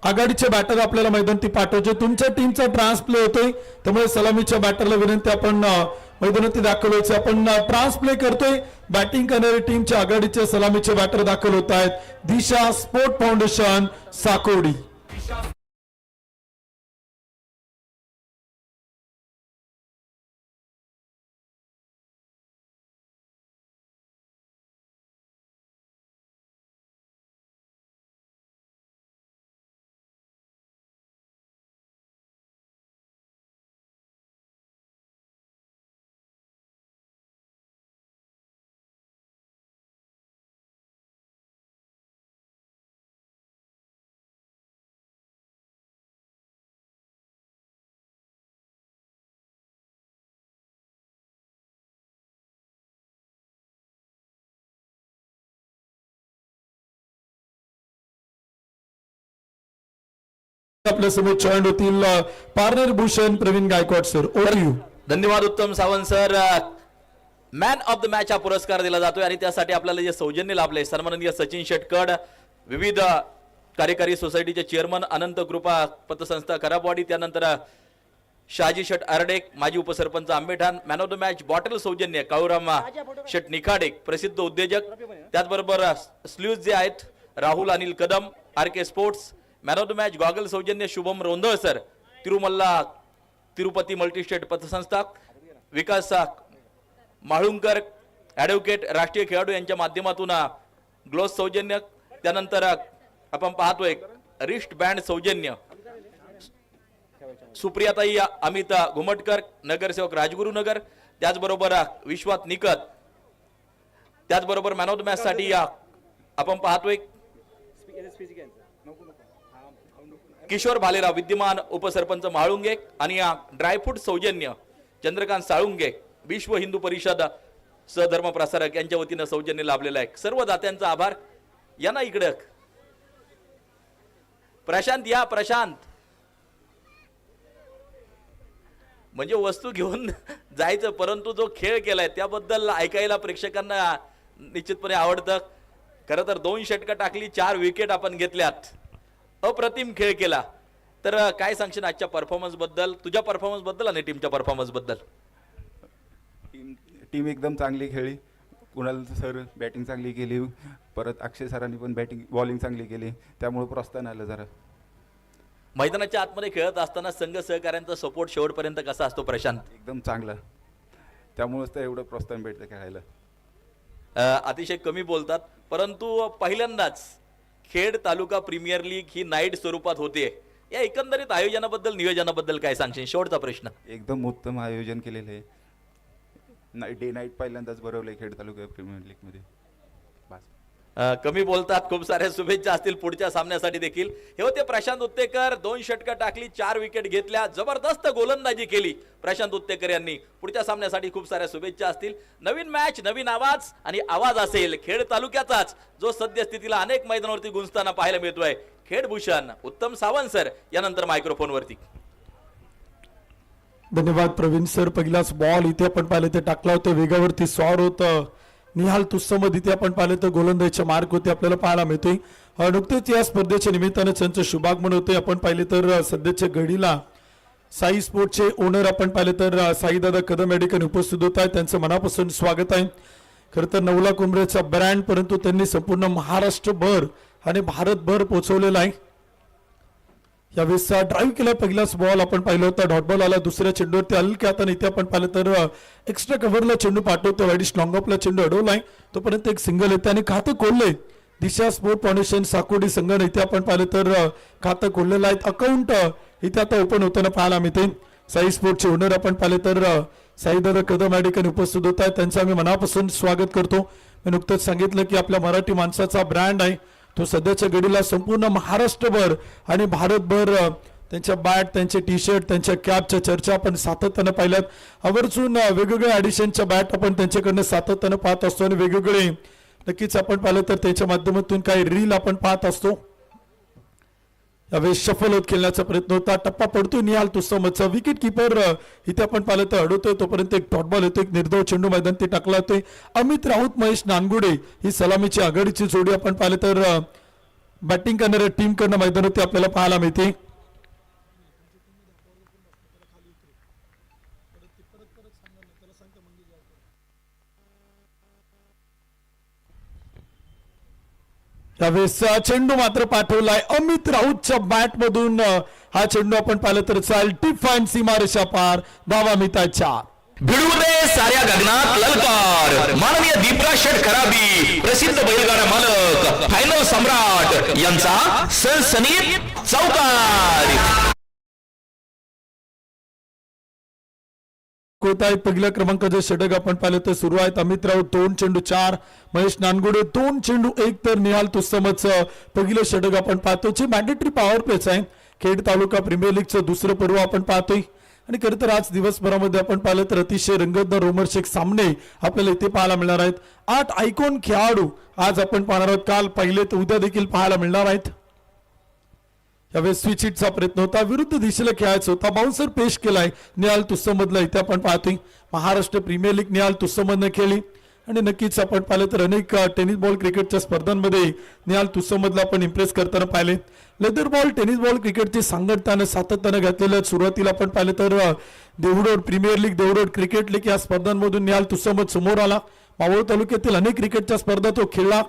आघाडीचे बॅटर आपल्याला मैदानात पाठवायचे. तुमच्या टीमचा ट्रान्सप्ले होतोय त्यामुळे सलामीच्या बॅटरला विनंती आपण मैदानात दाखल व्हायचे. आपण ट्रान्सप्ले करतोय. बॅटिंग करणारी टीमच्या आघाडीचे सलामीचे बॅटर दाखल होत आहेत. Disha sport foundation Sakodi. आपल्या समोर जॉईंट होतील partner Bhushan Pravin Gaikwad sir. Over you. धन्यवाद Uttam Sawant sir. Man of the match हा पुरस्कार दिला जातोय आणि त्यासाठी आपल्याला जे सौजन्य लाभले सन्माननीय सचिन शेटकड, विविध कार्यकारी सोसायटीचे चेअरमन अनंत कृपा पतसंस्था खराबवाडी, त्यानंतर शहाजी शेट आरडेक, माजी उपसरपंच Ambethan, man of the match bottle सौजन्य काळूराम शेट निखाडे प्रसिद्ध उद्योजक, त्याचबरोबर स्ल्यूज जे आहेत Rahul Anil Kadam R K sports, man of the match goggle सौजन्य शुभम रोंदळ सर तिरुमल्ला तिरुपती मल्टीस्टेट पतसंस्था, विकास माळुंकर ॲडव्होकेट राष्ट्रीय खेळाडू यांच्या माध्यमातून ग्लोव्ज सौजन्य, त्यानंतर आपण पाहतोय रिस्ट बँड सौजन्य सुप्रियाताई अमित घुमटकर नगरसेवक राजगुरुनगर, त्याचबरोबर विश्वात निकत, त्याचबरोबर मॅन ऑफ द मॅच साठी आपण पाहतोय किशोर भालेराव विद्यमान उपसरपंच म्हाळुंगे आणि ड्रायफ्रूट सौजन्य चंद्रकांत साळुंगे विश्व हिंदू परिषद सहधर्म प्रसारक यांच्या वतीनं सौजन्य लाभलेलं आहे. सर्व दात्यांचा आभार. या ना इकडे प्रशांत या. प्रशांत म्हणजे वस्तू घेऊन जायचं परंतु जो खेळ केलाय त्याबद्दल ऐकायला प्रेक्षकांना निश्चितपणे आवडतं. खरं तर 2 षटकं टाकली, 4 विकेट आपण घेतल्यात, अप्रतिम खेळ केला. तर काय सांगशील आजच्या परफॉर्मन्स बद्दल, तुझ्या परफॉर्मन्स बद्दल आणि टीमच्या परफॉर्मन्स बद्दल? टीम एकदम चांगली खेळली. कुणाल सर बॅटिंग चांगली केली, परत अक्षय सरांनी पण बॉलिंग चांगली केली, त्यामुळे प्रोत्साहन आलं जरा. मैदानाच्या आतमध्ये खेळत असताना संघ सहकार्यांचा सपोर्ट शेवटपर्यंत कसा असतो प्रशांत? एकदम चांगला, त्यामुळेच तर एवढं प्रोत्साहन भेटतं खेळायला. अतिशय कमी बोलतात परंतु पहिल्यांदाच खेड तालुका प्रीमियर लीग ही नाईट स्वरूपात होते. या एकंदरीत आयोजनाबद्दल नियोजनाबद्दल काय सांगशील? शेवटचा प्रश्न. एकदम उत्तम आयोजन केलेलं आहे. डे नाईट पहिल्यांदाच भरवलंय खेड तालुका प्रीमियर लीग मध्ये. कमी बोलतात. खूप साऱ्या शुभेच्छा असतील पुढच्या सामन्यासाठी देखील. हे होते प्रशांत उत्तेकर. 2 षटकं टाकली, 4 विकेट घेतल्या, जबरदस्त गोलंदाजी केली प्रशांत उत्तेकर यांनी. पुढच्या सामन्यासाठी खूप साऱ्या शुभेच्छा असतील. नवीन मॅच, नवीन आवाज आणि आवाज असेल खेड तालुक्याचाच, जो सद्यस्थितीला अनेक मैदानावरती गुंजताना पाहायला मिळतोय. खेड भूषण उत्तम सावंत सर यानंतर मायक्रोफोन वरती. धन्यवाद प्रवीण सर. पहिलाच बॉल इथे आपण पाहिले ते टाकला होता, वेगावरती स्वार होतं. निहाल तुस्समद इथे आपण पाहिलं तर गोलंदाजीचे मार्क होते आपल्याला पाहायला मिळते. नुकतेच या स्पर्धेच्या निमित्तानं त्यांचं शुभागमन होते. आपण पाहिले तर सध्याच्या घडीला साई स्पोर्टचे ओनर आपण पाहिले तर साईदादा कदम या ठिकाणी उपस्थित होत आहेत. त्यांचं मनापासून स्वागत आहे. खरं तर 9 लाख उमरेचा ब्रँड परंतु त्यांनी संपूर्ण महाराष्ट्रभर आणि भारतभर पोहोचवलेला आहे. यावेळेस ड्राईव्ह केला, पहिलाच बॉल आपण पाहिलं होतं, डॉट बॉल आला. दुसऱ्या चेंडूवरती हलक्या हाताने इथे आपण पाहिलं तर एक्स्ट्रा कव्हरला चेंडू पाठवतो, वाईड स्लॉंग ऑफला चेंडू अडवलाय, तोपर्यंत एक सिंगल येते आणि खातं खोलले दिशा स्पोर्ट फाउंडेशन साकोडी संघाने. इथे आपण पाहिलं तर खातं खोललेलं आहे. अकाउंट इथे आता ओपन होताना पाहायला मिळते. साई स्पोर्टचे ओनर आपण पाहिले तर साईदादा कदम या ठिकाणी उपस्थित होत आहेत. त्यांचं आम्ही मनापासून स्वागत करतो. मी नुकतंच सांगितलं की आपल्या मराठी माणसाचा ब्रँड आहे तो सध्याच्या घडीला संपूर्ण महाराष्ट्रभर आणि भारतभर त्यांच्या बॅट, त्यांचे टी शर्ट, त्यांच्या कॅपच्या चर्चा आपण सातत्यानं पाहिल्यात. आवर्जून वेगवेगळ्या ॲडिशनच्या बॅट आपण त्यांच्याकडनं सातत्यानं पाहत असतो आणि वेगवेगळे नक्कीच आपण पाहिलं तर त्याच्या माध्यमातून काही रील आपण पाहत असतो. यावेळेस शफल होत खेळण्याचा प्रयत्न होता, टप्पा पडतोय निहाल तुस्समदचा. विकेट किपर इथे आपण पाहिलं तर अडवतोय, तोपर्यंत एक डॉट बॉल येतो, एक निर्धाव चेंडू मैदान ते टाकला होतोय. अमित राऊत महेश नानगुडे ही सलामीची आघाडीची जोडी आपण पाहिलं तर बॅटिंग करणाऱ्या टीम कडनं मैदानावरती आपल्याला पाहायला मिळते. यावेळेस चेंडू मात्र पाठवलाय अमित राऊतच्या बॅट मधून. हा चेंडू आपण पाहिलं तर चाल डिफाईन सीमारेषा पार. धावा मिळताच्या भिडू दे साऱ्या गगनात ललकार. माननीय दीपराज शेठ खराबी प्रसिद्ध बैलगाडा मालक फायनल सम्राट यांचा सनसनीत चौकार. कोताय पहिल्या क्रमांकाचे षटक आपण पाहिलं तर सुरू आहेत. अमित राऊत 2 चेंडू 4, महेश नानगुडे 2 चेंडू 1, तर निहाल तुस्समच पहिलं षटक आपण पाहतो. जे मॅन्डेटरी पॉवर प्लेच आहे. खेड तालुका प्रीमियर लीगचं दुसरं पर्व आपण पाहतोय. आणि खरं तर आज दिवसभरामध्ये आपण पाहिलं तर अतिशय रंगतदार रोमहर्षक सामने आपल्याला इथे पाहायला मिळणार आहेत. 8 आयकॉन खेळाडू आज आपण पाहणार आहोत. काल पहिले तर उद्या देखील पाहायला मिळणार आहेत. यावेळेस स्विच हिटचा प्रयत्न होता, विरुद्ध दिशेला खेळायचा होता, बाउन्सर पेश केलाय निहाल तुस्समधला. इथे आपण पाहतोय महाराष्ट्र प्रीमियर लीग निहाल तुस्समधनं खेळली. आणि नक्कीच आपण पाहिलं तर अनेक टेनिस बॉल क्रिकेटच्या स्पर्धांमध्ये निहाल तुस्समधला आपण इम्प्रेस करताना पाहिले. लेदर बॉल टेनिस बॉल क्रिकेटची सांगड सातत्यानं घातलेल्या सुरुवातीला आपण पाहिलं तर देवडोड प्रीमियर लीग, देवडोड क्रिकेट लीग या स्पर्धांमधून निहाल तुस्समध समोर आला. मावळ तालुक्यातील अनेक क्रिकेटच्या स्पर्धा तो खेळला.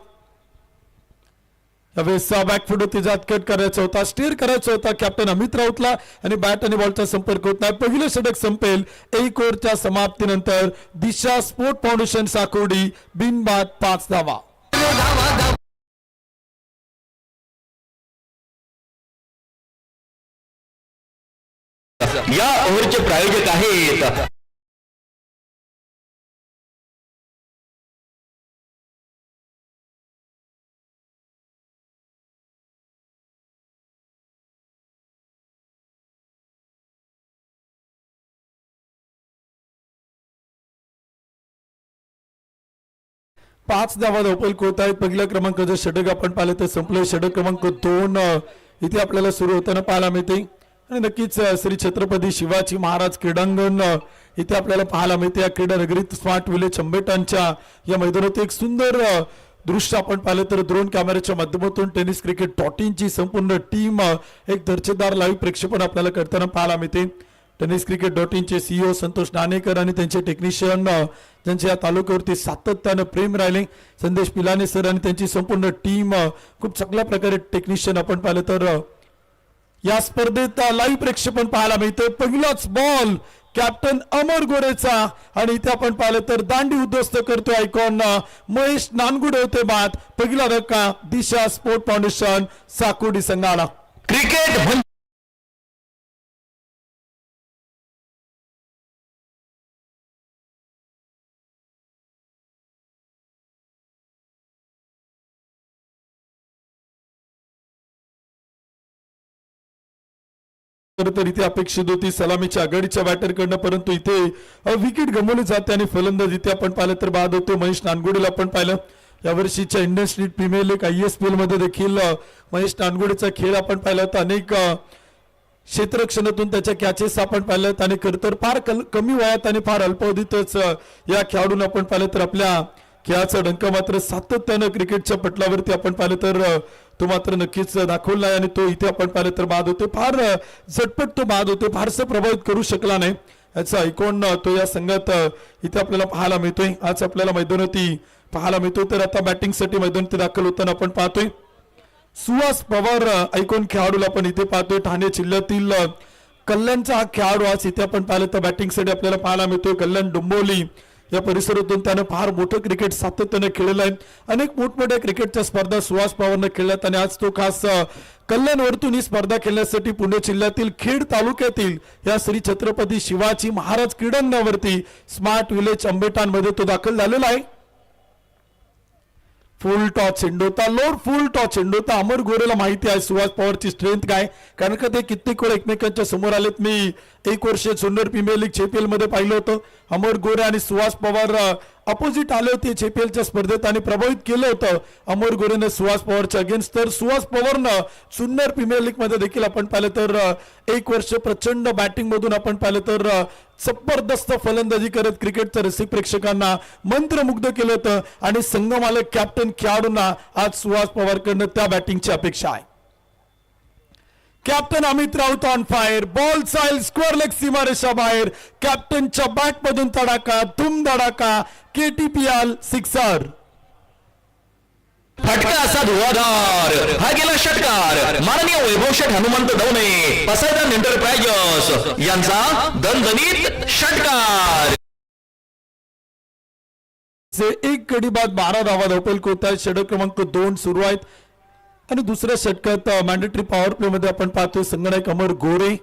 यावेळेस बॅकफुट त्याच्यात कट करायचा होता, स्टीअर करायचा होता कॅप्टन अमित राऊतला. आणि बॅट आणि बॉलचा संपर्क होत नाही. पहिलं षटक संपेल 1 ओव्हरच्या समाप्तीनंतर. दिशा स्पोर्ट फाउंडेशन साकोडी बिनबाद 5 धावा. या ओव्हरचे प्रायोजक आहेत पाच धावा धावपल होत आहेत. पहिल्या क्रमांकाचं षटक आपण पाहिलं तर संपलं. षटक क्रमांक 2 इथे आपल्याला सुरू होताना पाहायला मिळते. आणि नक्कीच श्री छत्रपती शिवाजी महाराज क्रीडांगण इथे आपल्याला पाहायला मिळते. या क्रीडा नगरीत स्मार्ट विलेज अंबेटांच्या या मैदानात एक सुंदर दृश्य आपण पाहिलं तर ड्रोन कॅमेऱ्याच्या माध्यमातून टेनिस क्रिकेट .in संपूर्ण टीम एक दर्जेदार लाईव्ह प्रक्षेपण आपल्याला करताना पाहायला मिळते. टेनिस क्रिकेट .in चे CEO संतोष नाणेकर आणि त्यांचे टेक्निशियन ज्यांचे या तालुक्यावरती सातत्यानं प्रेम राहिले, संदेश पिलाने सर आणि त्यांची संपूर्ण टीम खूप चांगल्या प्रकारे टेक्निशियन आपण पाहिलं तर या स्पर्धेत लाईव्ह प्रक्षेपण पाहायला मिळते. पहिलाच बॉल कॅप्टन अमर गोरेचा. आणि इथे आपण पाहिलं तर दांडी उद्ध्वस्त करतोय आयकॉन महेश नानगुडे होते बाद. पहिला धक्का दिशा स्पोर्ट फाउंडेशन साकोडी संघाला. क्रिकेट तर इथे अपेक्षित होती सलामीच्या आघाडीच्या बॅटरकडनं, परंतु इथे विकेट गमावली जाते आणि फलंदाज इथे आपण पाहिलं तर बाद होतो महेश नानगुडेला आपण पाहिलं. यावर्षीच्या Indian street premier league ISPL मध्ये देखील महेश नानगुडेचा खेळ आपण पाहिला होता. अनेक क्षेत्ररक्षणातून त्याच्या कॅचेस आपण पाहिल्यात आणि खरं फार कमी वयात आणि फार अल्पावधीतच या खेळाडून आपण पाहिलं तर आपल्या खेळाचा डंक मात्र सातत्यानं क्रिकेटच्या पटलावरती आपण पाहिलं तर तो मात्र नक्कीच दाखवला आहे. आणि तो इथे आपण पाहिलं तर बाद होते, फार झटपट तो बाद होते, फारसं प्रभावित करू शकला नाही. याचा ऐकून तो या संघात इथे आपल्याला पाहायला मिळतोय. आज आपल्याला मैदानावरती पाहायला मिळतोय. तर आता बॅटिंगसाठी मैदानावरती दाखल होताना आपण पाहतोय सुहास पवार ऐकून खेळाडूला आपण इथे पाहतोय. ठाणे जिल्ह्यातील कल्याणचा हा खेळाडू आज इथे आपण पाहिलं तर बॅटिंगसाठी आपल्याला पाहायला मिळतोय. कल्याण डोंबिवली या परिसरातून त्यानं फार मोठं क्रिकेट सातत्यानं खेळलेलं आहे. अनेक मोठमोठ्या क्रिकेटच्या स्पर्धा सुहास पवारनं खेळल्यात आणि आज तो खास कल्याणवरतून ही स्पर्धा खेळण्यासाठी पुणे जिल्ह्यातील खेड तालुक्यातील या श्री छत्रपती शिवाजी महाराज क्रीडांगणावरती स्मार्ट विलेज अंबेटांमध्ये तो दाखल झालेला आहे. फुल टॉस चेंडू लोड फुल टॉस चेंडू अमर गोरेला माहिती आहे सुहास पवारची स्ट्रेंथ काय, कारण का ते कित्येक वेळा एकमेकांच्या समोर आलेत. मी 1 वर्ष जुन्नर प्रीमियर लीग JPL मध्ये पाहिलं होतं. अमर गोरे आणि सुहास पवार अपोजिट आले होते JPL च्या स्पर्धेत आणि प्रभावित केलं होतं अमोल गोरेने सुहास पवारच्या अगेन्स्ट. तर सुहास पवारनं जुन्नर प्रीमियर लीग मध्ये देखील आपण पाहिलं तर 1 वर्ष प्रचंड बॅटिंग मधून आपण पाहिलं तर जबरदस्त फलंदाजी करत क्रिकेटच्या रसिक प्रेक्षकांना मंत्रमुग्ध केलं होतं आणि संघमालक कॅप्टन खेळाडूंना आज सुहास पवारकडनं त्या बॅटिंगची अपेक्षा आहे. Captain Amit Raut on fire, ball Sail square leg सीमारेषा बाहेर, कॅप्टनच्या बॅट मधून तडाखा, धूम धडाका, KTPL सिक्सर. फटका असा धुवाधार, हा गेला षटकार. माननीय वैभव शेठ हनुमंत दवणे, पसायदान एंटरप्राइजेस यांचा दणदणीत षटकार. एक गडी बाद 12 धावा धावपल होत आहे. षटक क्रमांक 2 सुरू आहेत आणि दुसऱ्या षटकात मॅन्डेटरी पॉवर प्ले मध्ये आपण पाहतोय संगणक अमर गोरे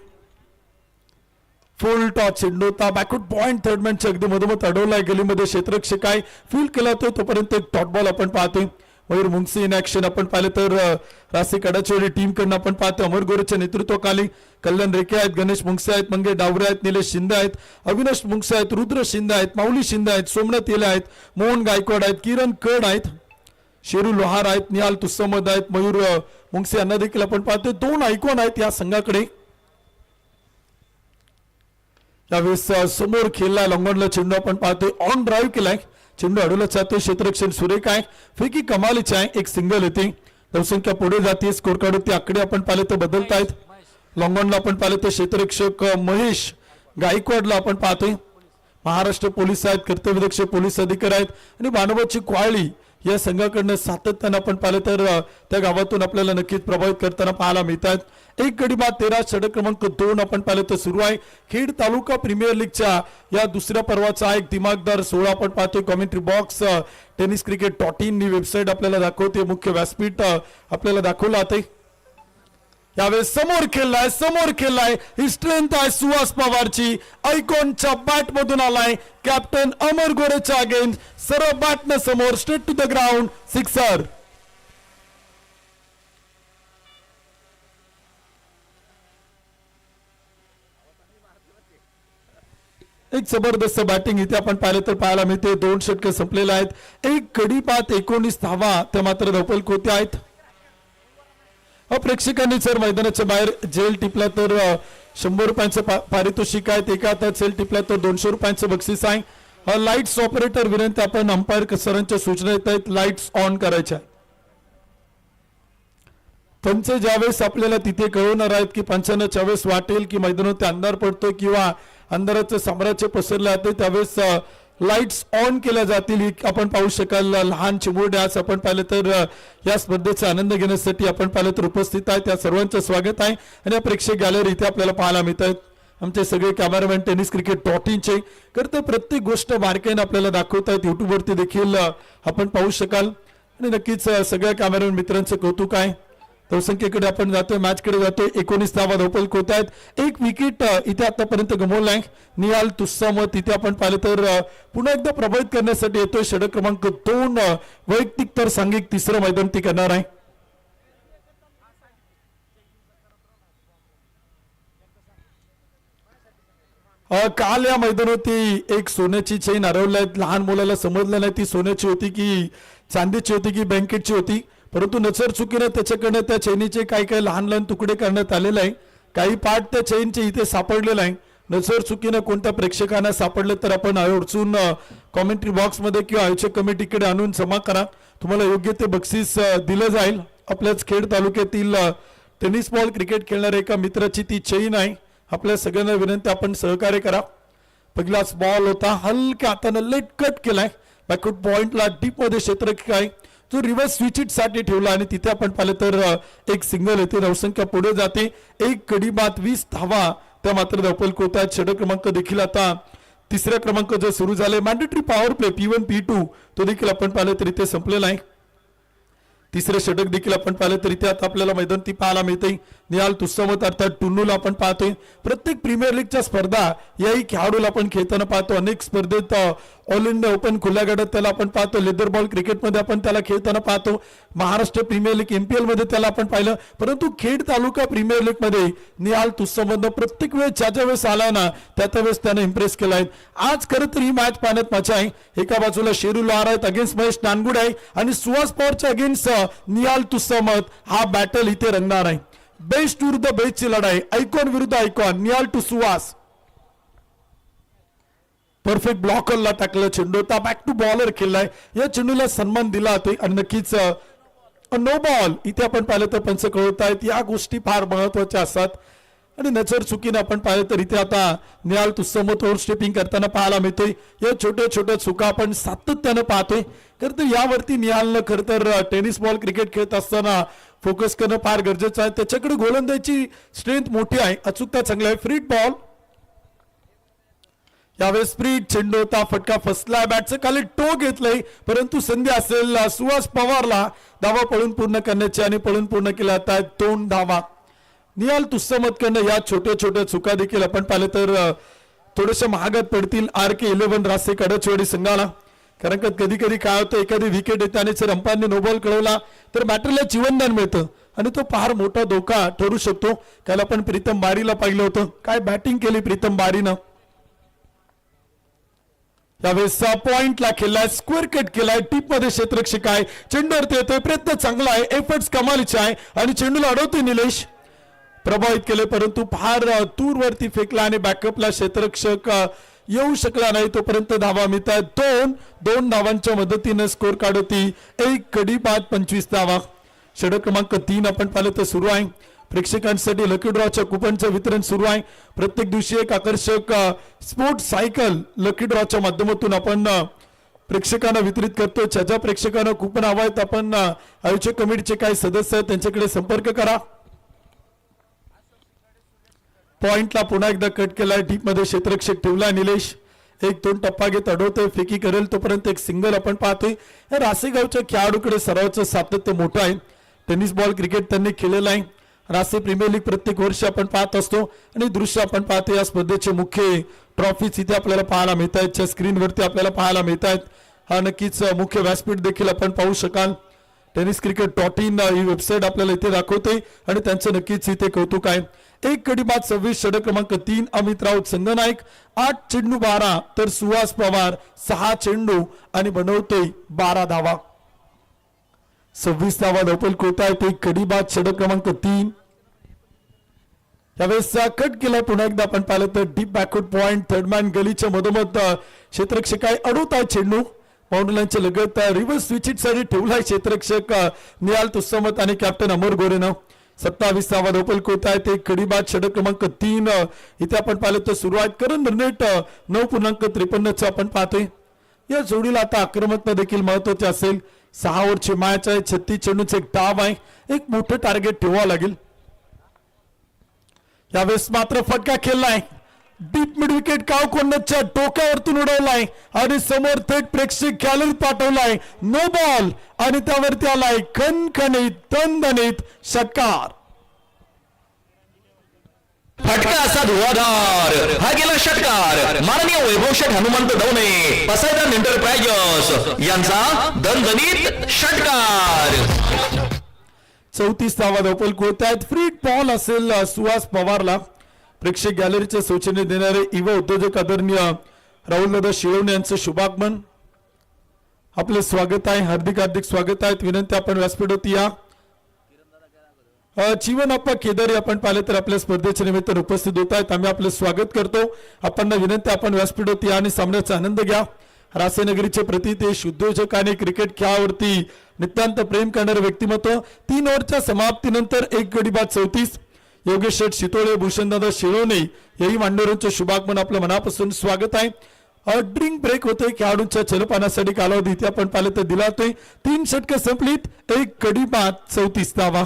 फुल टॉच चेंडू होता, बॅकवर्ड पॉइंट थर्ड मॅनच्या अगदी मधोमध अडवलाय, गलीमध्ये क्षेत्ररक्षक आहे, फील्ड केला होता तोपर्यंत एक डॉट बॉल आपण पाहतोय. मयूर मुंगसी इन ऍक्शन आपण पाहिलं तर रासिक अडाचोरी टीम कडनं आपण पाहतोय. अमर गोरेच्या नेतृत्वाखाली कल्याण रेखे आहेत, गणेश मुंगसे आहेत, मंगे डावरे आहेत, निलेश शिंदे आहेत, अविनाश मुंगसे आहेत, रुद्र शिंदे आहेत, माऊली शिंदे आहेत, सोमनाथ येले आहेत, मोहन गायकवाड आहेत, किरण कड आहेत, शेरू लोहार आहेत, निहाल तुस्समद आहेत, मयूर मुंगसे यांना देखील आपण पाहतोय. 2 आयकॉन आहेत या संघाकडे. यावेळेस समोर खेळला लॉंगॉनला चेंडू आपण पाहतोय, ऑन ड्राईव्ह केलाय, चेंडू अडवला जातोय, क्षेत्ररक्षण सुरेख आहे, फेकी कमालीची आहे, एक सिंगल येते, धावसंख्या पुढे जाते, स्कोर कार्ड ते आकडे आपण पाहिले तर बदलतायत. लॉंगॉनला आपण पाहिलं तर क्षेत्ररक्षक महेश गायकवाडला आपण पाहतोय. महाराष्ट्र पोलीस आहेत, कर्तव्यदक्ष पोलीस अधिकारी आहेत आणि मानवाची क्वाळी या संघाकडनं सातत्यानं आपण पाहिलं तर त्या गावातून आपल्याला नक्कीच प्रभावित करताना पाहायला मिळतात. एक गडी बाद 13, षटक क्रमांक 2 आपण पाहिलं तर सुरू आहे. खेड तालुका प्रीमियर लीगच्या या दुसऱ्या पर्वाचा एक दिमागदार सोहळा आपण पाहतोय. कॉमेंट्री बॉक्स tenniscricket.in ही वेबसाईट आपल्याला दाखवते, मुख्य व्यासपीठ आपल्याला दाखवलं जाते. यावेळेस समोर खेळलाय, ही स्ट्रेंथ आहे सुहास पवारची, आयकॉनच्या बॅट मधून आलाय, कॅप्टन अमर गोरेच्या अगेन्स्ट, सरळ बॅटनं समोर, straight to the ground, sixer. एक जबरदस्त बॅटिंग इथे आपण पाहिलं तर पाहायला मिळते. 2 षटकं संपलेले आहेत, एक गडी बाद 19 धावा त्या मात्र धावपल होते आहेत. प्रेक्षकांनी जर मैदानाच्या बाहेर जेल टिपला तर 100 रुपयांचं पारितोषिक आहे, एका हातात जेल टिपला तर 200 रुपयांचं बक्षीस आहे. लाईट्स ऑपरेटर विनंती, आपण अंपायर सरांच्या सूचना येत आहेत, लाईट्स ऑन करायच्या. पंच ज्यावेळेस आपल्याला तिथे कळवणार आहेत की पंचांना ज्यावेळेस वाटेल की मैदानात अंधार पडतोय किंवा अंधाराचं साम्राज्य पसरलं जाते त्यावेळेस लाईट्स ऑन केल्या जातील. आपण पाहू शकाल लहान चिमुरडे आज आपण पाहिलं तर या स्पर्धेचा आनंद घेण्यासाठी आपण पाहिलं तर उपस्थित आहे, त्या सर्वांचं स्वागत आहे. आणि या प्रेक्षक गॅलरी इथे आपल्याला पाहायला मिळत आहेत. आमचे सगळे कॅमेरामॅन tenniscricket.in चे करते प्रत्येक गोष्ट बारकाईने आपल्याला दाखवत आहेत. युट्यूब वरती देखील आपण पाहू शकाल आणि नक्कीच सगळ्या कॅमेरामॅन मित्रांचं कौतुक आहे. धावसंख्येकडे आपण जातोय, मॅचकडे जातोय. 19 धावा धावपल होत आहेत, एक विकेट इथे आतापर्यंत गमावलाय. निहाल तुस्सामत इथे आपण पाहिलं तर पुन्हा एकदा प्रभावित करण्यासाठी येतोय. षटक क्रमांक 2 वैयक्तिक तर सांघिक तिसरं मैदान ती करणार आहे. काल या मैदानावरती एक सोन्याची चेन हरवली, लहान मुलाला समजलं नाही ती सोन्याची होती की चांदीची होती की बँकेटची होती, परंतु नजर चुकीने त्याच्याकडे त्या चेनीचे काही लहान लहान तुकडे करण्यात आलेले आहे. काही पार्ट त्या चेनचे इथे सापडलेला आहे. नजर चुकीने कोणत्या प्रेक्षकांना सापडले तर आपण अडचून कॉमेंट्री बॉक्स मध्ये किंवा आयोजक कमिटीकडे आणून जमा करा, तुम्हाला योग्य ते बक्षीस दिलं जाईल. आपल्याच खेड तालुक्यातील टेनिस बॉल क्रिकेट खेळणाऱ्या एका मित्राची ती चेन आहे. आपल्या सगळ्यांना विनंती, आपण सहकार्य करा. पहिलाच बॉल होता, हलक्या हाताने लेट कट केलाय, बॅकवर्ड पॉइंटला डीप मध्ये क्षेत्ररक्षक आहे जो रिव्हर्स स्विच इट साठी ठेवला आणि तिथे आपण पाहिलं तर एक सिंगल येते. धावसंख्या पुढे जाते, एक गडी बाद 20 धावा त्या मात्र धावपल होत आहेत. षटक क्रमांक देखील आता तिसऱ्या क्रमांक जो सुरू झाले, mandatory power play P1 P2 तो देखील आपण पाहिलं तर इथे संपलेला आहे. तिसरे षटक देखील आपण पाहिलं तर इथे आता आपल्याला मैदान ती पाहायला मिळते. निहाल तुस्सामत अर्थात टुन्नूला आपण पाहतोय. प्रत्येक प्रीमियर लीगच्या स्पर्धा याही खेळाडूला आपण खेळताना पाहतो. अनेक स्पर्धेत ऑल इंडिया ओपन खुल्या गटात त्याला आपण पाहतो, लेदर बॉल क्रिकेटमध्ये आपण त्याला खेळताना पाहतो, महाराष्ट्र प्रीमियर लीग MPL मध्ये त्याला आपण पाहिलं, परंतु खेड तालुका प्रीमियर लीग मध्ये निहाल तुस्समधनं प्रत्येक वेळेस ज्या वेळेस आला ना त्या वेळेस त्याने इम्प्रेस केला आहे. आज खरं तर ही मॅच पाहण्यात मजा आहे. एका बाजूला शेरू लोहार आहेत अगेन्स्ट महेश नानगुडे आहे आणि सुहास पवारच्या अगेन्स्ट निहाल तुस्समत. हा बॅटल इथे रंगणार आहे. बेस्ट विरुद्ध बेस्टची लढाई, आयकॉन विरुद्ध icon, Nihal to Suhas. Perfect ब्लॉकरला टाकलं चेंडू, होता बॅक टू बॉलर खेळलाय. या चेंडूला सन्मान दिला आणि नक्कीच नो बॉल इथे आपण पाहिलं तर पंच कळवत आहेत. या गोष्टी फार महत्वाच्या असतात आणि नजर चुकीने आपण पाहिलं तर इथे आता निहाल तुस्समत ओव्हर स्टेपिंग करताना पाहायला मिळतोय. या छोट्या छोट्या चुका आपण सातत्यानं पाहतोय. खरं तर यावरती निहालनं खरं तर टेनिस बॉल क्रिकेट खेळत असताना फोकस करणं फार गरजेचं आहे. त्याच्याकडे गोलंदाजीची स्ट्रेंथ मोठी आहे, अचूकता चांगली आहे. फ्रीट बॉल यावेळेस स्प्रीट चेंडू होता, फटका फसलाय, बॅटचं खाली टो घेतलंय, परंतु संधी असेल सुहास पवारला धावा पळून पूर्ण करण्याची आणि पळून पूर्ण केल्या जातात 2 धावा. निहाल तुस्समतकडनं या छोट्या छोट्या चुका देखील आपण पाहिलं तर थोड्याशा महागात पडतील RK11 रासे कडचवाडी संघाला. कारण का कधी कधी काय होतं, एखादी विकेट येते आणि जर अंपायरने नो बॉल कळवला तर बॅटरला जीवनदान मिळतं आणि तो फार मोठा धोका ठरू शकतो. त्याला आपण प्रीतम बारीला पाहिलं होतं, काय बॅटिंग केली प्रीतम बारीनं. यावेळेस पॉइंटला खेळलाय, स्क्वेअर कट केलाय, टीप मध्ये क्षेत्ररक्षक आहे, चेंडूवरती येतोय, प्रयत्न चांगला आहे, एफर्ट्स कमालीचे आहे आणि चेंडूला अडवतोय निलेश. प्रभावित केले परंतु फार दूरवरती फेकला आणि बॅकअपला क्षेत्ररक्षक येऊ शकला नाही. तोपर्यंत धावा मिळतात 2 धावांच्या मदतीने स्कोर काढती 1 कडी बाद 25 धावा. षटक क्रमांक 3 आपण पाहिलं तर सुरू आहे. प्रेक्षकांसाठी लकी ड्रॉच्या कुपनचं वितरण सुरू आहे. प्रत्येक दिवशी एक आकर्षक स्पोर्ट्स सायकल लकी ड्रॉच्या माध्यमातून आपण प्रेक्षकांना वितरित करतो. ज्या प्रेक्षकांना कुपन हवं आहेत आपण आयोजक कमिटीचे काही सदस्य आहेत त्यांच्याकडे संपर्क करा. पॉइंटला पुन्हा एकदा कट केलाय, डीप मध्ये क्षेत्ररक्षक ठेवलाय निलेश. 1-2 टप्पा घेत अडवतोय, फेकी करेल तोपर्यंत एक सिंगल आपण पाहतोय. या रासेगावच्या खेळाडूकडे सरावाचं सातत्य मोठं आहे. टेनिस बॉल क्रिकेट त्यांनी खेळलेलं आहे. रासे प्रीमियर लीग प्रत्येक वर्षी आपण पाहत असतो आणि दृश्य आपण पाहतो. या स्पर्धेचे मुख्य ट्रॉफीज इथे आपल्याला पाहायला मिळत आहेत, स्क्रीनवरती आपल्याला पाहायला मिळत आहेत. हा नक्कीच मुख्य व्यासपीठ देखील आपण पाहू शकाल. Tennis cricket .in he website आपल्याला इथे दाखवते आणि त्यांचं नक्कीच इथे कौतुक आहे. 1 कडी बाद 26, षटक क्रमांक 3 अमित राऊत संगनायक, 8 चेंडू 12 तर सुहास पवार 6 चेंडू आणि बनवतोय 12 धावा. 26 धावा धावपल कोतायत. 1 कडी बाद षटक क्रमांक 3. यावेळेस कट केला पुन्हा एकदा आपण पाहिलं तर डीप बॅकवर्ड पॉइंट थर्डमॅन गलीच्या मधोमध क्षेत्ररक्षक आहे, अडवत आहे चेंडू बाउंड्री लाईनच्या लगत. रिव्हर्स स्विचिट साठी ठेवलाय क्षेत्ररक्षक निहाल तुस्समत आणि कॅप्टन अमर गोरेनं. 27 धावा धावपल कोतायत. 1 कडी बाद षटक क्रमांक 3 इथे आपण पाहिलं तर सुरू आहे. करण रेट 9.53 आपण पाहतोय. या जोडीला आता आक्रमकता देखील महत्वाचे असेल. 6 ओव्हरची मॅच आहे, 36 चेंडूचे एक डाव आहे, एक मोठं टार्गेट ठेवावं लागेल. यावेळेस मात्र फटका खेळलाय, डीप मिड विकेट काव कोंडच्या डोक्यावरतून उडवलाय आणि समोर थेट प्रेक्षक गॅलरीत पाठवलाय. नो बॉल आणि त्यावरती आलाय खणखणीत दणदणीत षटकार. फटका असा धुवाधार, हा गेला षटकार. माननीय वैभव शेठ हनुमंत दवणे, पसायदान एंटरप्राइजेस यांचा दणदणीत षटकार. 34 धावा धावपल कोतायत. फ्री बॉल असेल सुहास पवारला. प्रेक्षक गॅलरीचे सूचने देणारे युवा उद्योजक आदरणीय राहुल दादा शिळवणे यांचं शुभागमन. आपले स्वागत आहे, हार्दिक हार्दिक स्वागत आहे. विनंती आपण व्यासपीठावरती या. जीवन अप्पा केदारी आपण पाहिले तर आपल्या स्पर्धेच्या निमित्ताने उपस्थित होत आहेत. आम्ही आपलं स्वागत करतो. आपण विनंती आपण व्यासपीठावरती या आणि सामन्याचा आनंद घ्या. रासेनगरीचे प्रतिदेश उद्योजक आणि क्रिकेट खेळावरती नितांत प्रेम करणारे व्यक्तिमत्व. 3 ओव्हरच्या समाप्तीनंतर 1 गडी बाद 34. योगेश शेठ शितोळे, भूषणदादा शिळवणे याही मांडवरांचं शुभागमन आपलं मनापासून स्वागत आहे. ड्रिंक ब्रेक होतोय, खेळाडूंच्या जलपानासाठी कालावधी इथे आपण पाहिलं तर दिला जातोय. 3 षटकं संपलीत, 1 गडी बाद 34 धावा.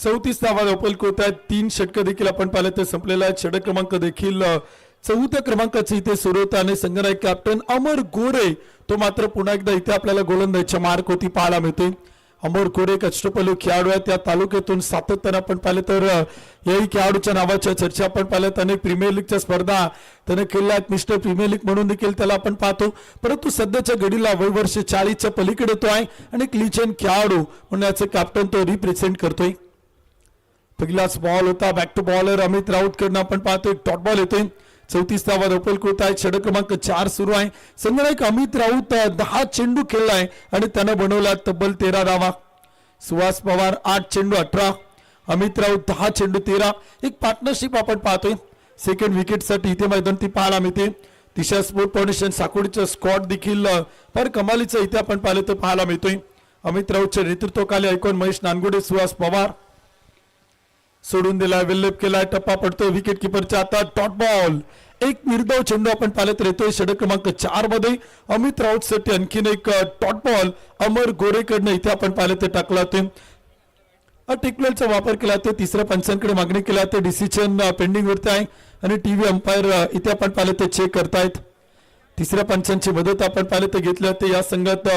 34 धावा धावपल होत आहेत. 3 षटकं देखील आपण पाहिलं तर संपलेला आहे. षटक क्रमांक देखील 4थ्या क्रमांकाचे इथे सुरू होता आणि संघनायक कॅप्टन अमर गोरे तो मात्र पुन्हा एकदा इथे आपल्याला गोलंदाजीच्या मार्क होती पाहायला मिळते. अमर गोरे एक अष्टपैलू खेळाडू आहेत. त्या तालुक्यातून सातत्यानं आपण पाहिलं तर याही खेळाडूच्या नावाच्या चर्चा आपण पाहिल्यात. अनेक प्रीमियर लीगच्या स्पर्धा त्याने खेळल्या आहेत. मिस्टर प्रीमियर लीग म्हणून देखील त्याला आपण पाहतो. परंतु सध्याच्या घडीला वय वर्ष 40च्या पलीकडे तो आहे आणि एक लिजंड खेळाडू म्हणून याचे कॅप्टन तो रिप्रेझेंट करतोय. पहिलाच बॉल होता. Back to bowler Amit Raut कडनं आपण पाहतोय डॉट बॉल येतोय. 34 धावा धावपल होत आहे. षटक क्रमांक 4 सुरू आहे. संघनायक अमित राऊत 10 चेंडू खेळलाय आणि त्यानं बनवला तब्बल 13 धावा. सुहास पवार 8 चेंडू 18. अमित राऊत 10 चेंडू 13. एक पार्टनरशिप आपण पाहतोय. सेकंड विकेट साठी इथे मैदान ती पाहायला मिळते. दिशा स्पोर्ट फाउंडेशन साकोडीचं स्कॉट देखील फार कमालीचं इथे आपण पाहिलं तर पाहायला मिळतोय. अमित राऊतच्या नेतृत्वाखाली ऐकून महेश नानगुडे सुहास पवार सोडून दिलाय. विल्लेप केलाय. टप्पा पडतोय विकेट किपरच्या हातात. डॉट बॉल एक निर्धाव चेंडू आपण पाहत येतोय. षटक क्रमांक 4 मध्ये अमित राऊत साठी आणखीन एक डॉट बॉल अमर गोरेकडनं इथे आपण पाहिलं ते टाकला ते टेक्नॉलॉजीचा वापर केला ते तिसऱ्या पंचांकडे मागणी केला ते डिसिजन पेंडिंग वरती आहे आणि टीव्ही अंपायर इथे आपण पाहिलं ते चेक करतायत. तिसऱ्या पंचांची मदत आपण पाहिलं ते घेतल्या ते या संघात